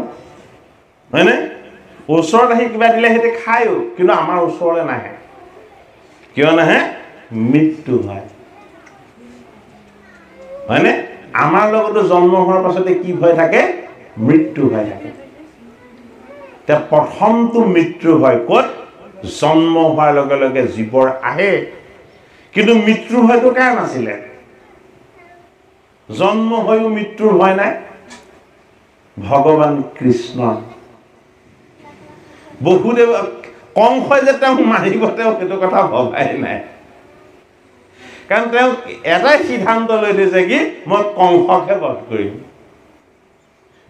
হয়নে ওচৰত আহি কিবা দিলে সিহঁতে খায়ো কিন্তু আমাৰ ওচৰলৈ নাহে কিয় নাহে মৃত্যু হয় হয়নে আমাৰ লগতো জন্ম হোৱাৰ পাছতে কি হৈ থাকে মৃত্যু হৈ থাকে তে প্ৰথমটো মৃত্যু হয় ক'ত জন্ম হোৱাৰ লগে লগে জীৱৰ আহে কিন্তু মৃত্যু হয়তো কাৰ নাছিলে জন্ম হৈও মৃত্যুৰ ভয় নাই ভগৱান কৃষ্ণৰ বহুদেৱ কংসই যে তেওঁক মাৰিব তেওঁ সেইটো কথা ভবাই নাই কাৰণ তেওঁ এটাই সিদ্ধান্ত লৈ দিছে কি মই কংসকে বধ কৰিম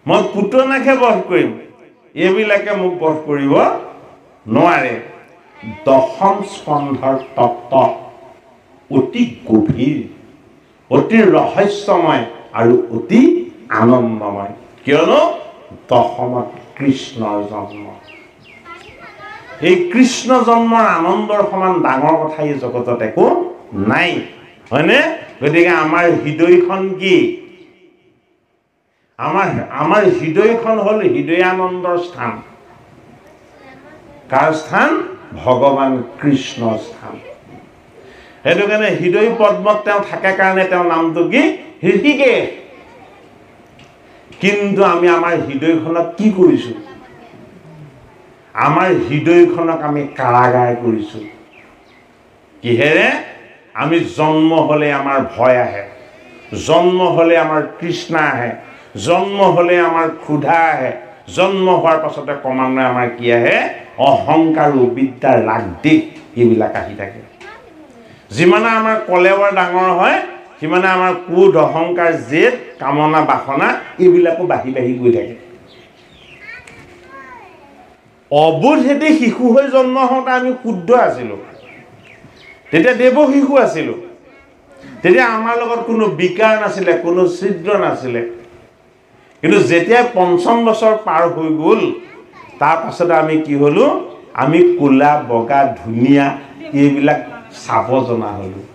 মই পুতনাকে বধ কৰিম এইবিলাকে মোক বধ কৰিব নোৱাৰে দশম স্কন্ধৰ তত্ত্ব অতি গভীৰ অতি ৰহস্যময় আৰু অতি আনন্দময় কিয়নো দশমত কৃষ্ণৰ জন্ম এই কৃষ্ণ জন্মৰ আনন্দৰ সমান ডাঙৰ কথা এই জগতত একো নাই হয়নে গতিকে আমাৰ হৃদয়খন কি আমাৰ হৃদয়খন হ'ল হৃদয়ানন্দৰ স্থান কাৰ স্থান ভগৱান কৃষ্ণৰ স্থান সেইটো কাৰণে হৃদয় পদ্মত তেওঁ থাকে কাৰণে তেওঁৰ নামটো কি হৃষিকেশ কিন্তু আমি আমাৰ হৃদয়খনক কি কৰিছো আমাৰ হৃদয়খনক আমি কাৰাগাৰ কৰিছো কিহেৰে আমি জন্ম হলে আমাৰ ভয় আহে জন্ম হলে আমাৰ তৃষ্ণা আহে জন্ম হলে আমাৰ ক্ষুধা আহে জন্ম হোৱাৰ পাছতে ক্ৰমান্বয়ে আমাৰ কি আহে অহংকাৰ অবিদ্যা ৰাগ দেশ এইবিলাক আহি থাকে যিমানে আমাৰ কলেবৰ ডাঙৰ হয় সিমানে আমাৰ ক্ৰোধ অহংকাৰ জেদ কামনা বাসনা এইবিলাকো বাঢ়ি বাঢ়ি গৈ থাকে অবোধেদি শিশু হৈ জন্ম হওঁতে আমি শুদ্ধ আছিলোঁ, তেতিয়া দেৱ শিশু আছিলোঁ, তেতিয়া আমাৰ লগত কোনো বিকাৰ নাছিলে, কোনো ছিদ্ৰ নাছিলে। কিন্তু যেতিয়া ৫ম বছৰ পাৰ হৈ গ'ল, তাৰ পাছতে আমি কি হ'লোঁ? আমি ক'লা বগা ধুনীয়া এইবিলাক চাব জনা হ'লোঁ।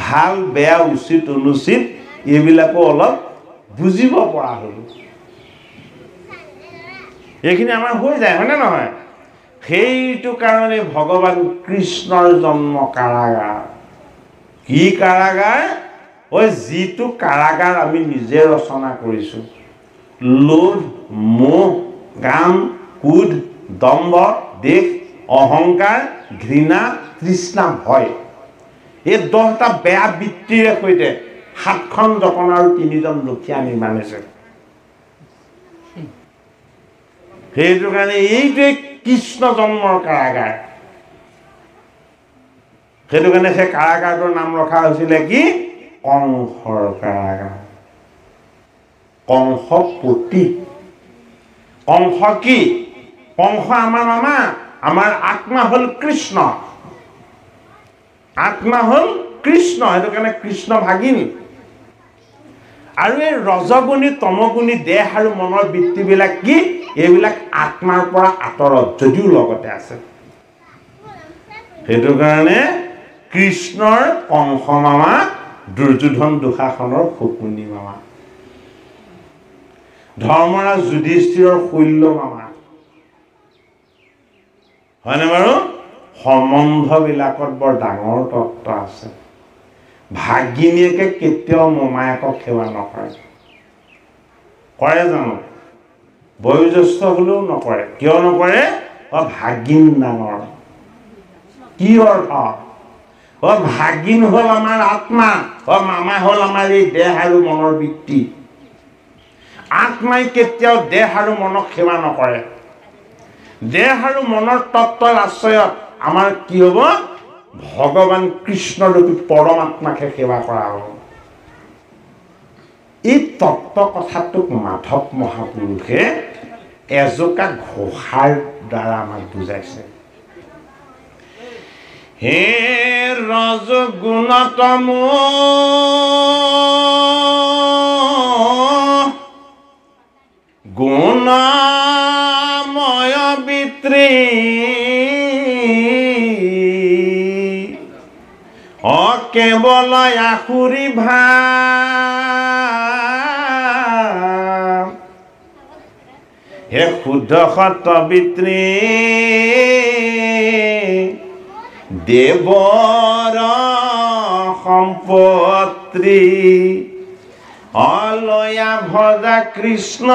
ভাল বেয়া উচিত অনুচিত এইবিলাকো অলপ বুজিব পৰা হ'লোঁ। এইখিনি আমাৰ হৈ যায়, হয়নে নহয়? সেইটো কাৰণে ভগৱান কৃষ্ণৰ জন্ম কাৰাগাৰ। কি কাৰাগাৰ? যিটো কাৰাগাৰ আমি নিজে ৰচনা কৰিছোঁ। লোভ, মোহ, কাম, ক্ৰোধ, দম্ভ, দেশ, অহংকাৰ, ঘৃণা, তৃষ্ণা, ভয়, এই 10টা বেয়া বৃত্তিৰে সৈতে 7খন জপনা আৰু 3জন লক্ষীয়া নিৰ্মাণিছে। সেইটো কাৰণে এইটোৱে কৃষ্ণ জন্মৰ কাৰাগাৰ। সেইটো কাৰণে সেই কাৰাগাৰটোৰ নাম ৰখা হৈছিলে কি? কংসৰ কাৰাগাৰ। কংস প্ৰতীক। কংস কি? কংস আমাৰ মামা, আমাৰ আত্মা হ'ল কৃষ্ণ। আত্মা হ'ল কৃষ্ণ, সেইটো কাৰণে কৃষ্ণ ভাগিন। আৰু এই ৰজগুণী তমগুণী দেহ আৰু মনৰ বৃত্তিবিলাক কি? এইবিলাক আত্মাৰ পৰা আঁতৰত, যদিও লগতে আছে। সেইটো কাৰণে কৃষ্ণৰ কংস মামা, দুৰ্যোধন দুঃশাসনৰ শকুনি মামা, ধৰ্মৰাজ যুধিষ্ঠিৰৰ শৈল্য মামা। হয়নে বাৰু? সম্বন্ধবিলাকত বৰ ডাঙৰ তত্ত্ব আছে। ভাগিনীয়েকে কেতিয়াও মোমায়েকক সেৱা নকৰে। কৰে জানো? বয়োজ্যেষ্ঠ হ'লেও নকৰে। কিয় নকৰে? ভাগিন ডাঙৰ। কি অৰ্থ? ভাগিন হ'ল আমাৰ আত্মা, মামা হ'ল আমাৰ এই দেহ আৰু মনৰ বৃত্তি। আত্মাই কেতিয়াও দেহ আৰু মনক সেৱা নকৰে। দেহ আৰু মনৰ তত্ত্বৰ আশ্ৰয়ত আমাৰ কি হ'ব? ভগৱান কৃষ্ণৰূপী পৰমাত্মাকে সেৱা কৰা হ'ব। এই তত্ত্ব কথাটোক মাধৱ মহাপুৰুষে এজোকা ঘোষাৰ দ্বাৰা আমাক বুজাইছে। হে ৰজগুণতম গুণময় বিত্ৰী কেৱল আসুৰী ভাৱ, হে শুদ্ধ সতবিত্ৰী দেৱৰ সম্পত্তি, অলয়া ভজা কৃষ্ণ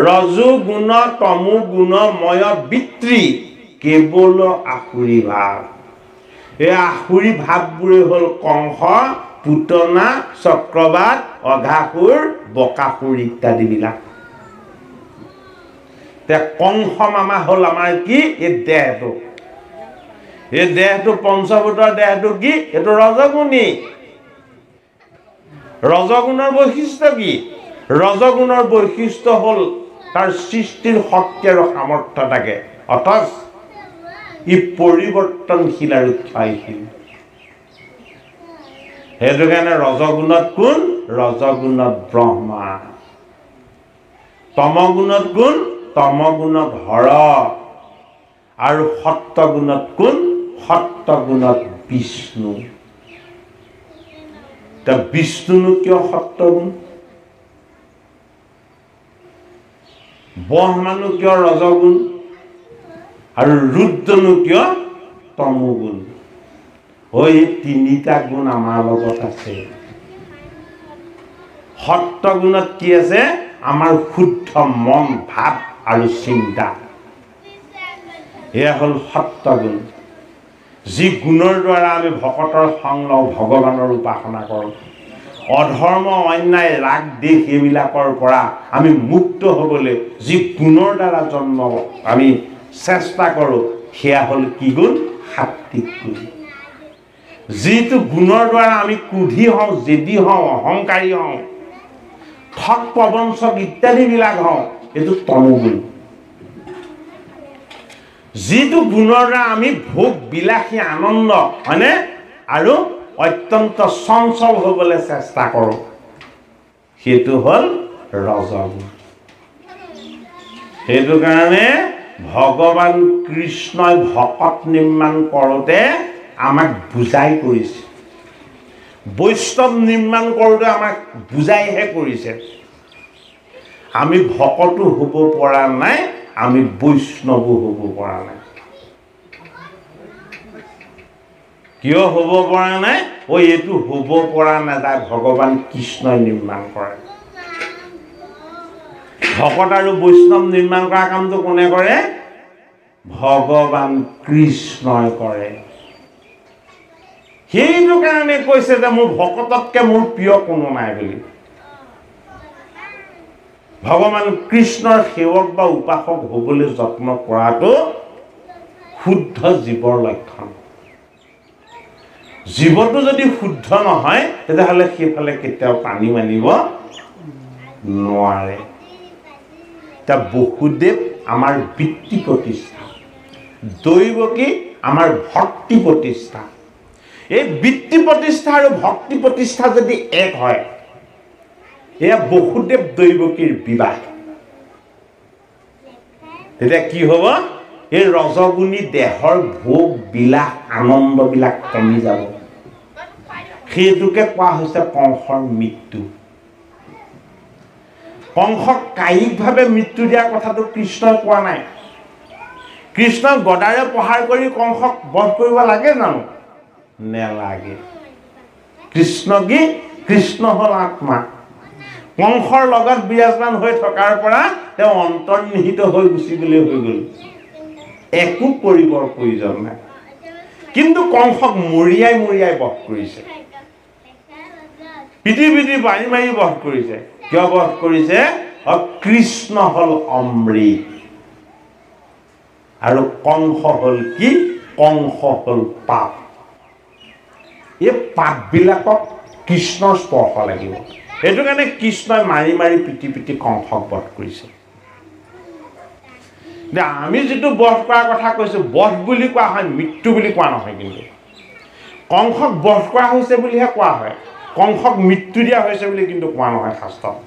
ৰজু গুণ তমু গুণময় বিত্ৰী কেৱল আসুৰী ভাৱ। এই আসুৰী ভাৱবোৰে হ'ল কংস, পুতনা, চক্ৰবাদ, অঘাসুৰ, বকাসুৰ ইত্যাদিবিলাক। কংস মামা হ'ল আমাৰ কি? এই দেহটো। এই দেহটো পঞ্চভূতৰ দেহটো কি? এইটো ৰজগুণী। ৰজগুণৰ বৈশিষ্ট্য কি? ৰজগুণৰ বৈশিষ্ট্য হ'ল তাৰ সৃষ্টিৰ শক্তি আৰু সামৰ্থ্য থাকে, অথচ ই পৰিৱৰ্তনশীল আৰু ক্ষয়শীল। সেইটো কাৰণে ৰজগুণত কোন? ৰজগুণত ব্ৰহ্মা। তমগুণত কোন? তমগুণত হৰ। আৰু সত্যগুণত কোন? সত্যগুণত বিষ্ণু। বিষ্ণুনো কিয় সত্যগুণ? ব্ৰহ্মানো কিয় ৰজগুণ? আৰু ৰুদ্ৰনো কিয় তমগুণ? এই 3টা গুণ আমাৰ লগত আছে। সত্যগুণত কি আছে? আমাৰ শুদ্ধ মন, ভাৱ আৰু চিন্তা। এয়া হ'ল সত্যগুণ। যি গুণৰ দ্বাৰা আমি ভকতৰ সংগ লওঁ, ভগৱানৰ উপাসনা কৰোঁ। অধৰ্ম, অন্যায়, ৰাগ, দেশ এইবিলাকৰ পৰা আমি মুক্ত হ'বলৈ যি গুণৰ দ্বাৰা জন্ম আমি চেষ্টা কৰোঁ, সেয়া হ'ল কি গুণ? সাত্বিক গুণ। যিটো গুণৰ দ্বাৰা আমি ক্ৰোধী হওঁ, জেদী হওঁ, অহংকাৰী হওঁ, ঠগ প্ৰবঞ্চক ইত্যাদিবিলাক হওঁ, এইটো তমোগুণ। যিটো গুণৰ দ্বাৰা আমি ভোগ বিলাসী আনন্দ হয়নে আৰু অত্যন্ত চঞ্চল হ'বলৈ চেষ্টা কৰোঁ, সেইটো হ'ল ৰজগুণ। সেইটো কাৰণে ভগৱান কৃষ্ণই ভকত নিৰ্মাণ কৰোঁতে আমাক বুজাই কৰিছে, বৈষ্ণৱ নিৰ্মাণ কৰোঁতে আমাক বুজাইহে কৰিছে। আমি ভকতো হ'ব পৰা নাই, আমি বৈষ্ণৱো হ'ব পৰা নাই। কিয় হ'ব পৰা নাই? এইটো হ'ব পৰা নাযায়, ভগৱান কৃষ্ণই নিৰ্মাণ কৰে। ভকত আৰু বৈষ্ণৱ নিৰ্মাণ কৰা কামটো কোনে কৰে? ভগৱান কৃষ্ণই কৰে। সেইটো কাৰণে কৈছে যে মোৰ ভকততকৈ মোৰ প্ৰিয় কোনো নাই বুলি। ভগৱান কৃষ্ণৰ সেৱক বা উপাসক হ'বলৈ যত্ন কৰাটো শুদ্ধ জীৱৰ লক্ষণ। জীৱটো যদি শুদ্ধ নহয়, তেতিয়াহ'লে সেইফালে কেতিয়াও পানী মানিব নোৱাৰে। এতিয়া বসুদেৱ আমাৰ বৃত্তি প্ৰতিষ্ঠা, দৈৱকী আমাৰ ভক্তি প্ৰতিষ্ঠা। এই বৃত্তি প্ৰতিষ্ঠা আৰু ভক্তি প্ৰতিষ্ঠা যদি এক হয়, এয়া বসুদেৱ দৈৱকীৰ বিবাহ। তেতিয়া কি হ'ব? এই ৰজগুণী দেহৰ ভোগ বিলাস আনন্দবিলাক কমি যাব। সেইটোকে কোৱা হৈছে কংসৰ মৃত্যু। কংসক কায়িকভাৱে মৃত্যু দিয়াৰ কথাটো কৃষ্ণই কোৱা নাই। কৃষ্ণই গদাৰে প্ৰহাৰ কৰি কংসক বধ কৰিব লাগে জানো? নেলাগে। কৃষ্ণ কি? কৃষ্ণ হ'ল আত্মা। কংসৰ লগত বিৰাজমান হৈ থকাৰ পৰা তেওঁ অন্তৰ্নিহিত হৈ গুচি গ'লে হৈ গ'ল, একো কৰিবৰ প্ৰয়োজন নাই। কিন্তু কংসক মৰিয়াই মৰিয়াই বধ কৰিছে, পিটি পিটি মাৰি মাৰি বধ কৰিছে। কিয় বধ কৰিছে? কৃষ্ণ হ'ল অমৃত আৰু কংস হ'ল কি? কংস হ'ল পাপ। এই পাপবিলাকক কৃষ্ণৰ স্পৰ্শ লাগিব। সেইটো কাৰণে কৃষ্ণই মাৰি মাৰি পিটি পিটি কংসক বধ কৰিছে। আমি যিটো বধ কৰাৰ কথা কৈছোঁ, বধ বুলি কোৱা হয়, মৃত্যু বুলি কোৱা নহয়। কিন্তু কংসক বধ কৰা হৈছে বুলিহে কোৱা হয়, কংসক মৃত্যু দিয়া হৈছে বুলি কিন্তু কোৱা নহয় শাস্ত্ৰত।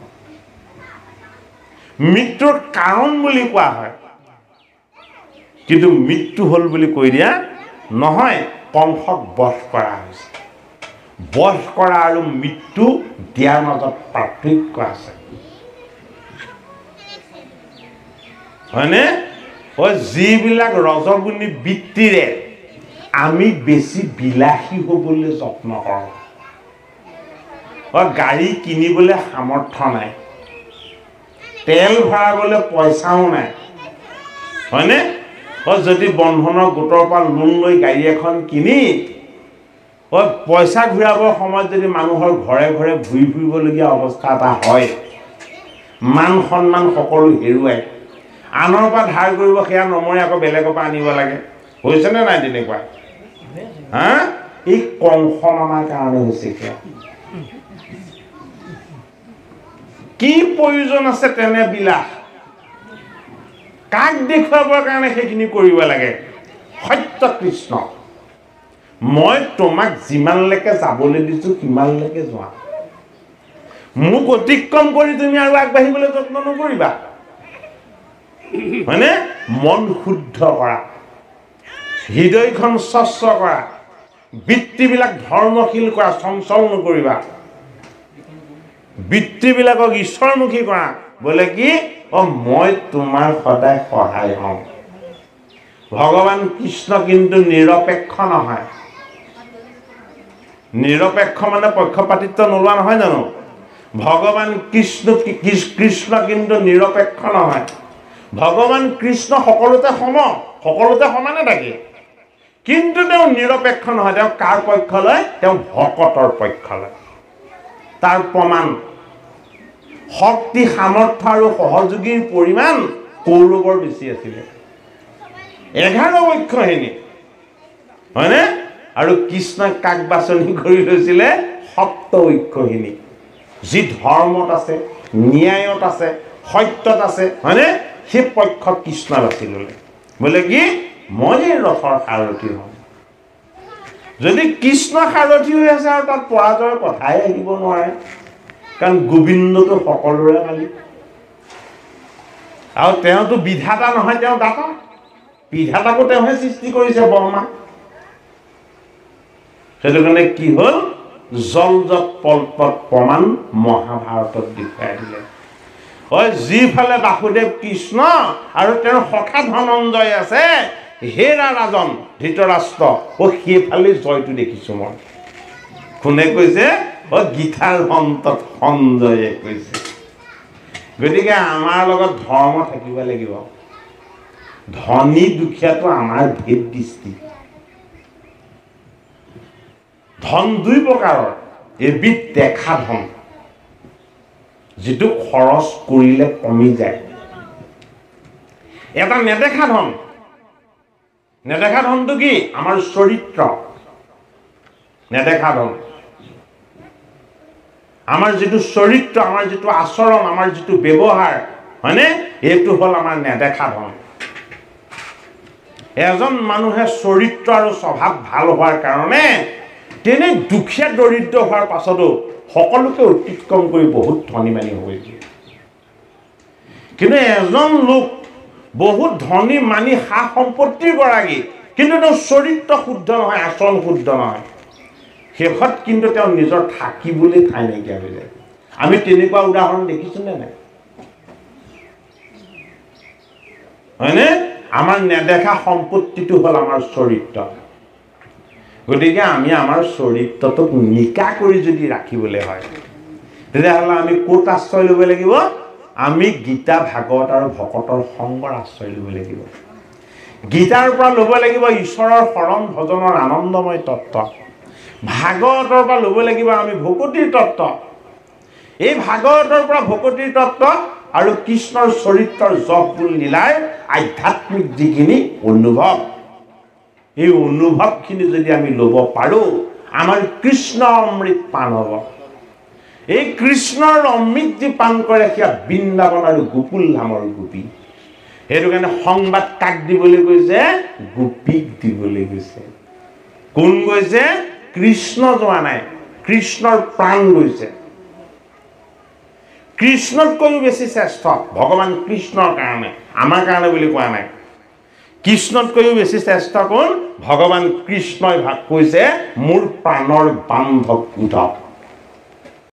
মৃত্যুৰ কাৰণ বুলি কোৱা হয়, কিন্তু মৃত্যু হ'ল বুলি কৈ দিয়া নহয়। কংসক বধ কৰা হৈছে। বধ কৰা আৰু মৃত্যু দিয়াৰ মাজত পাৰ্থক্য আছে, হয়নে? যিবিলাক ৰজগুণী বৃত্তিৰে আমি বেছি বিলাসী হ'বলৈ যত্ন কৰোঁ, গাড়ী কিনিবলৈ সামৰ্থ্য নাই, তেল ভৰাবলৈ পইচাও নাই, হয়নে? যদি বন্ধনৰ গোটৰ পৰা লোন লৈ গাড়ী এখন কিনি পইচা ঘূৰাবৰ সময়ত যদি মানুহৰ ঘৰে ঘৰে ঘূৰি ফুৰিবলগীয়া অৱস্থা এটা হয়, মান সন্মান সকলো হেৰুৱাই আনৰ পৰা ধাৰ কৰিব, সেয়া নমৰে আকৌ বেলেগৰ পৰা আনিব লাগে। হৈছেনে নাই তেনেকুৱা? এই কংস মামাৰ কাৰণে হৈছে। কি প্ৰয়োজন আছে তেনে বিলাস? কাক দেখুৱাবৰ কাৰণে সেইখিনি কৰিব লাগে? সত্য কৃষ্ণ, মই তোমাক যিমানলৈকে যাবলৈ দিছোঁ সিমানলৈকে যোৱা, মোক অতিক্ৰম কৰি তুমি আৰু আগবাঢ়িবলৈ যত্ন নকৰিবা, হয়নে? মন শুদ্ধ কৰা, হৃদয়খন স্বচ্ছ কৰা, বৃত্তিবিলাক ধৰ্মশীল কৰা, চঞ্চল নকৰিবা, বৃত্তিবিলাকক ঈশ্বৰমুখী কৰা। বোলে কি? মই তোমাৰ সদায় সহায় হওঁ। ভগৱান কৃষ্ণ কিন্তু নিৰপেক্ষ নহয়। নিৰপেক্ষ মানে পক্ষপাতিত্ব নোলোৱা নহয় জানো? ভগৱান কৃষ্ণ কিন্তু নিৰপেক্ষ নহয়। ভগৱান কৃষ্ণ সকলোতে সকলোতে সমানে থাকে, কিন্তু তেওঁ নিৰপেক্ষ নহয়। তেওঁ কাৰ পক্ষ লয়? তেওঁ ভকতৰ পক্ষ লয়। তাৰ প্ৰমাণ শক্তি, সামৰ্থ্য আৰু সহযোগীৰ পৰিমাণ কৌৰৱৰ বেছি আছিলে, 11 পক্ষহীন, হয়নে? আৰু কৃষ্ণই কাক বাছনি কৰি লৈছিলে সপ্ত ঐক্যহীনী যি ধৰ্মত আছে ন্যায়ত আছে সত্যত আছে হয়নে সেই পক্ষ কৃষ্ণ বাছি ল'লে বোলে কি মই এই ৰথৰ সাৰথি হ'ম যদি কৃষ্ণ সাৰথি হৈ আছে আৰু তাত পৰাজয়ৰ কথাই আহিব নোৱাৰে কাৰণ গোবিন্দটো সকলোৰে মালিক আৰু তেওঁতো বিধাতা নহয় তেওঁ দাতা বিধাতাকো তেওঁহে সৃষ্টি কৰিছে ব্ৰহ্মা সেইটো কাৰণে কি হ'ল জলজত পল্পত প্ৰমাণ মহাভাৰতত দেখুৱাই দিলে হয় যিফালে বাসুদেৱ কৃষ্ণ আৰু তেওঁৰ সখা ধনঞ্জয় আছে হেৰা ৰাজন ধৃতৰাষ্ট্ৰ সেইফালে জয়টো দেখিছোঁ মই কোনে কৈছে গীতাৰ অন্তত সঞ্জয়ে কৈছে গতিকে আমাৰ লগত ধৰ্ম থাকিব লাগিব ধনী দুখীয়াটো আমাৰ ভেদ দৃষ্টি ধন দুই প্ৰকাৰৰ এবিধ দেখা ধন যিটো খৰচ কৰিলে কমি যায় এটা নেদেখা ধন নেদেখা ধনটো কি আমাৰ চৰিত্ৰ নেদেখা ধন আমাৰ যিটো চৰিত্ৰ আমাৰ যিটো আচৰণ আমাৰ যিটো ব্যৱহাৰ হয়নে এইটো হ'ল আমাৰ নেদেখা ধন এজন মানুহে চৰিত্ৰ আৰু স্বভাৱ ভাল হোৱাৰ কাৰণে তেনে দুখীয়া দৰিদ্ৰ হোৱাৰ পাছতো সকলোকে অতিক্ৰম কৰি বহুত ধনী মানি হৈছে কিন্তু এজন লোক বহুত ধনী মানি সা সম্পত্তিৰ গৰাকী কিন্তু তেওঁ চৰিত্ৰ শুদ্ধ নহয় আচৰণ শুদ্ধ নহয় শেষত কিন্তু তেওঁ নিজৰ থাকিবলৈ ঠাই নাইকিয়া হৈ যায় আমি তেনেকুৱা উদাহৰণ দেখিছোঁ নে নাই হয়নে আমাৰ নেদেখা সম্পত্তিটো হ'ল আমাৰ চৰিত্ৰ গতিকে আমি আমাৰ চৰিত্ৰটোক নিকা কৰি যদি ৰাখিবলৈ হয় তেতিয়াহ'লে আমি ক'ত আশ্ৰয় ল'ব লাগিব আমি গীতা ভাগৱত আৰু ভকতৰ সংগৰ আশ্ৰয় ল'ব লাগিব গীতাৰ পৰা ল'ব লাগিব ঈশ্বৰৰ শৰণ ভজনৰ আনন্দময় তত্ত্ব ভাগৱতৰ পৰা ল'ব লাগিব আমি ভকতিৰ তত্ত্ব এই ভাগৱতৰ পৰা ভকতিৰ তত্ত্ব আৰু কৃষ্ণৰ চৰিত্ৰৰ জপবোৰ লীলাৰ আধ্যাত্মিক যিখিনি অনুভৱ এই অনুভৱখিনি যদি আমি ল'ব পাৰোঁ আমাৰ কৃষ্ণ অমৃত পান হ'ব এই কৃষ্ণৰ অমৃত যি পান কৰে সেয়া বৃন্দাবন আৰু গোকুল ধামৰ গোপী সেইটো কাৰণে সংবাদ কাক দিবলৈ কৈছে গোপীক দিবলৈ গৈছে কোন গৈছে কৃষ্ণ যোৱা নাই কৃষ্ণৰ প্ৰাণ গৈছে কৃষ্ণতকৈও বেছি শ্ৰেষ্ঠ ভগৱান কৃষ্ণৰ কাৰণে আমাৰ কাৰণে বুলি কোৱা নাই কৃষ্ণতকৈও বেছি শ্ৰেষ্ঠ কোন ভগৱান কৃষ্ণই ভাগ কৈছে মোৰ প্ৰাণৰ বান্ধৱ উদ্ধৱ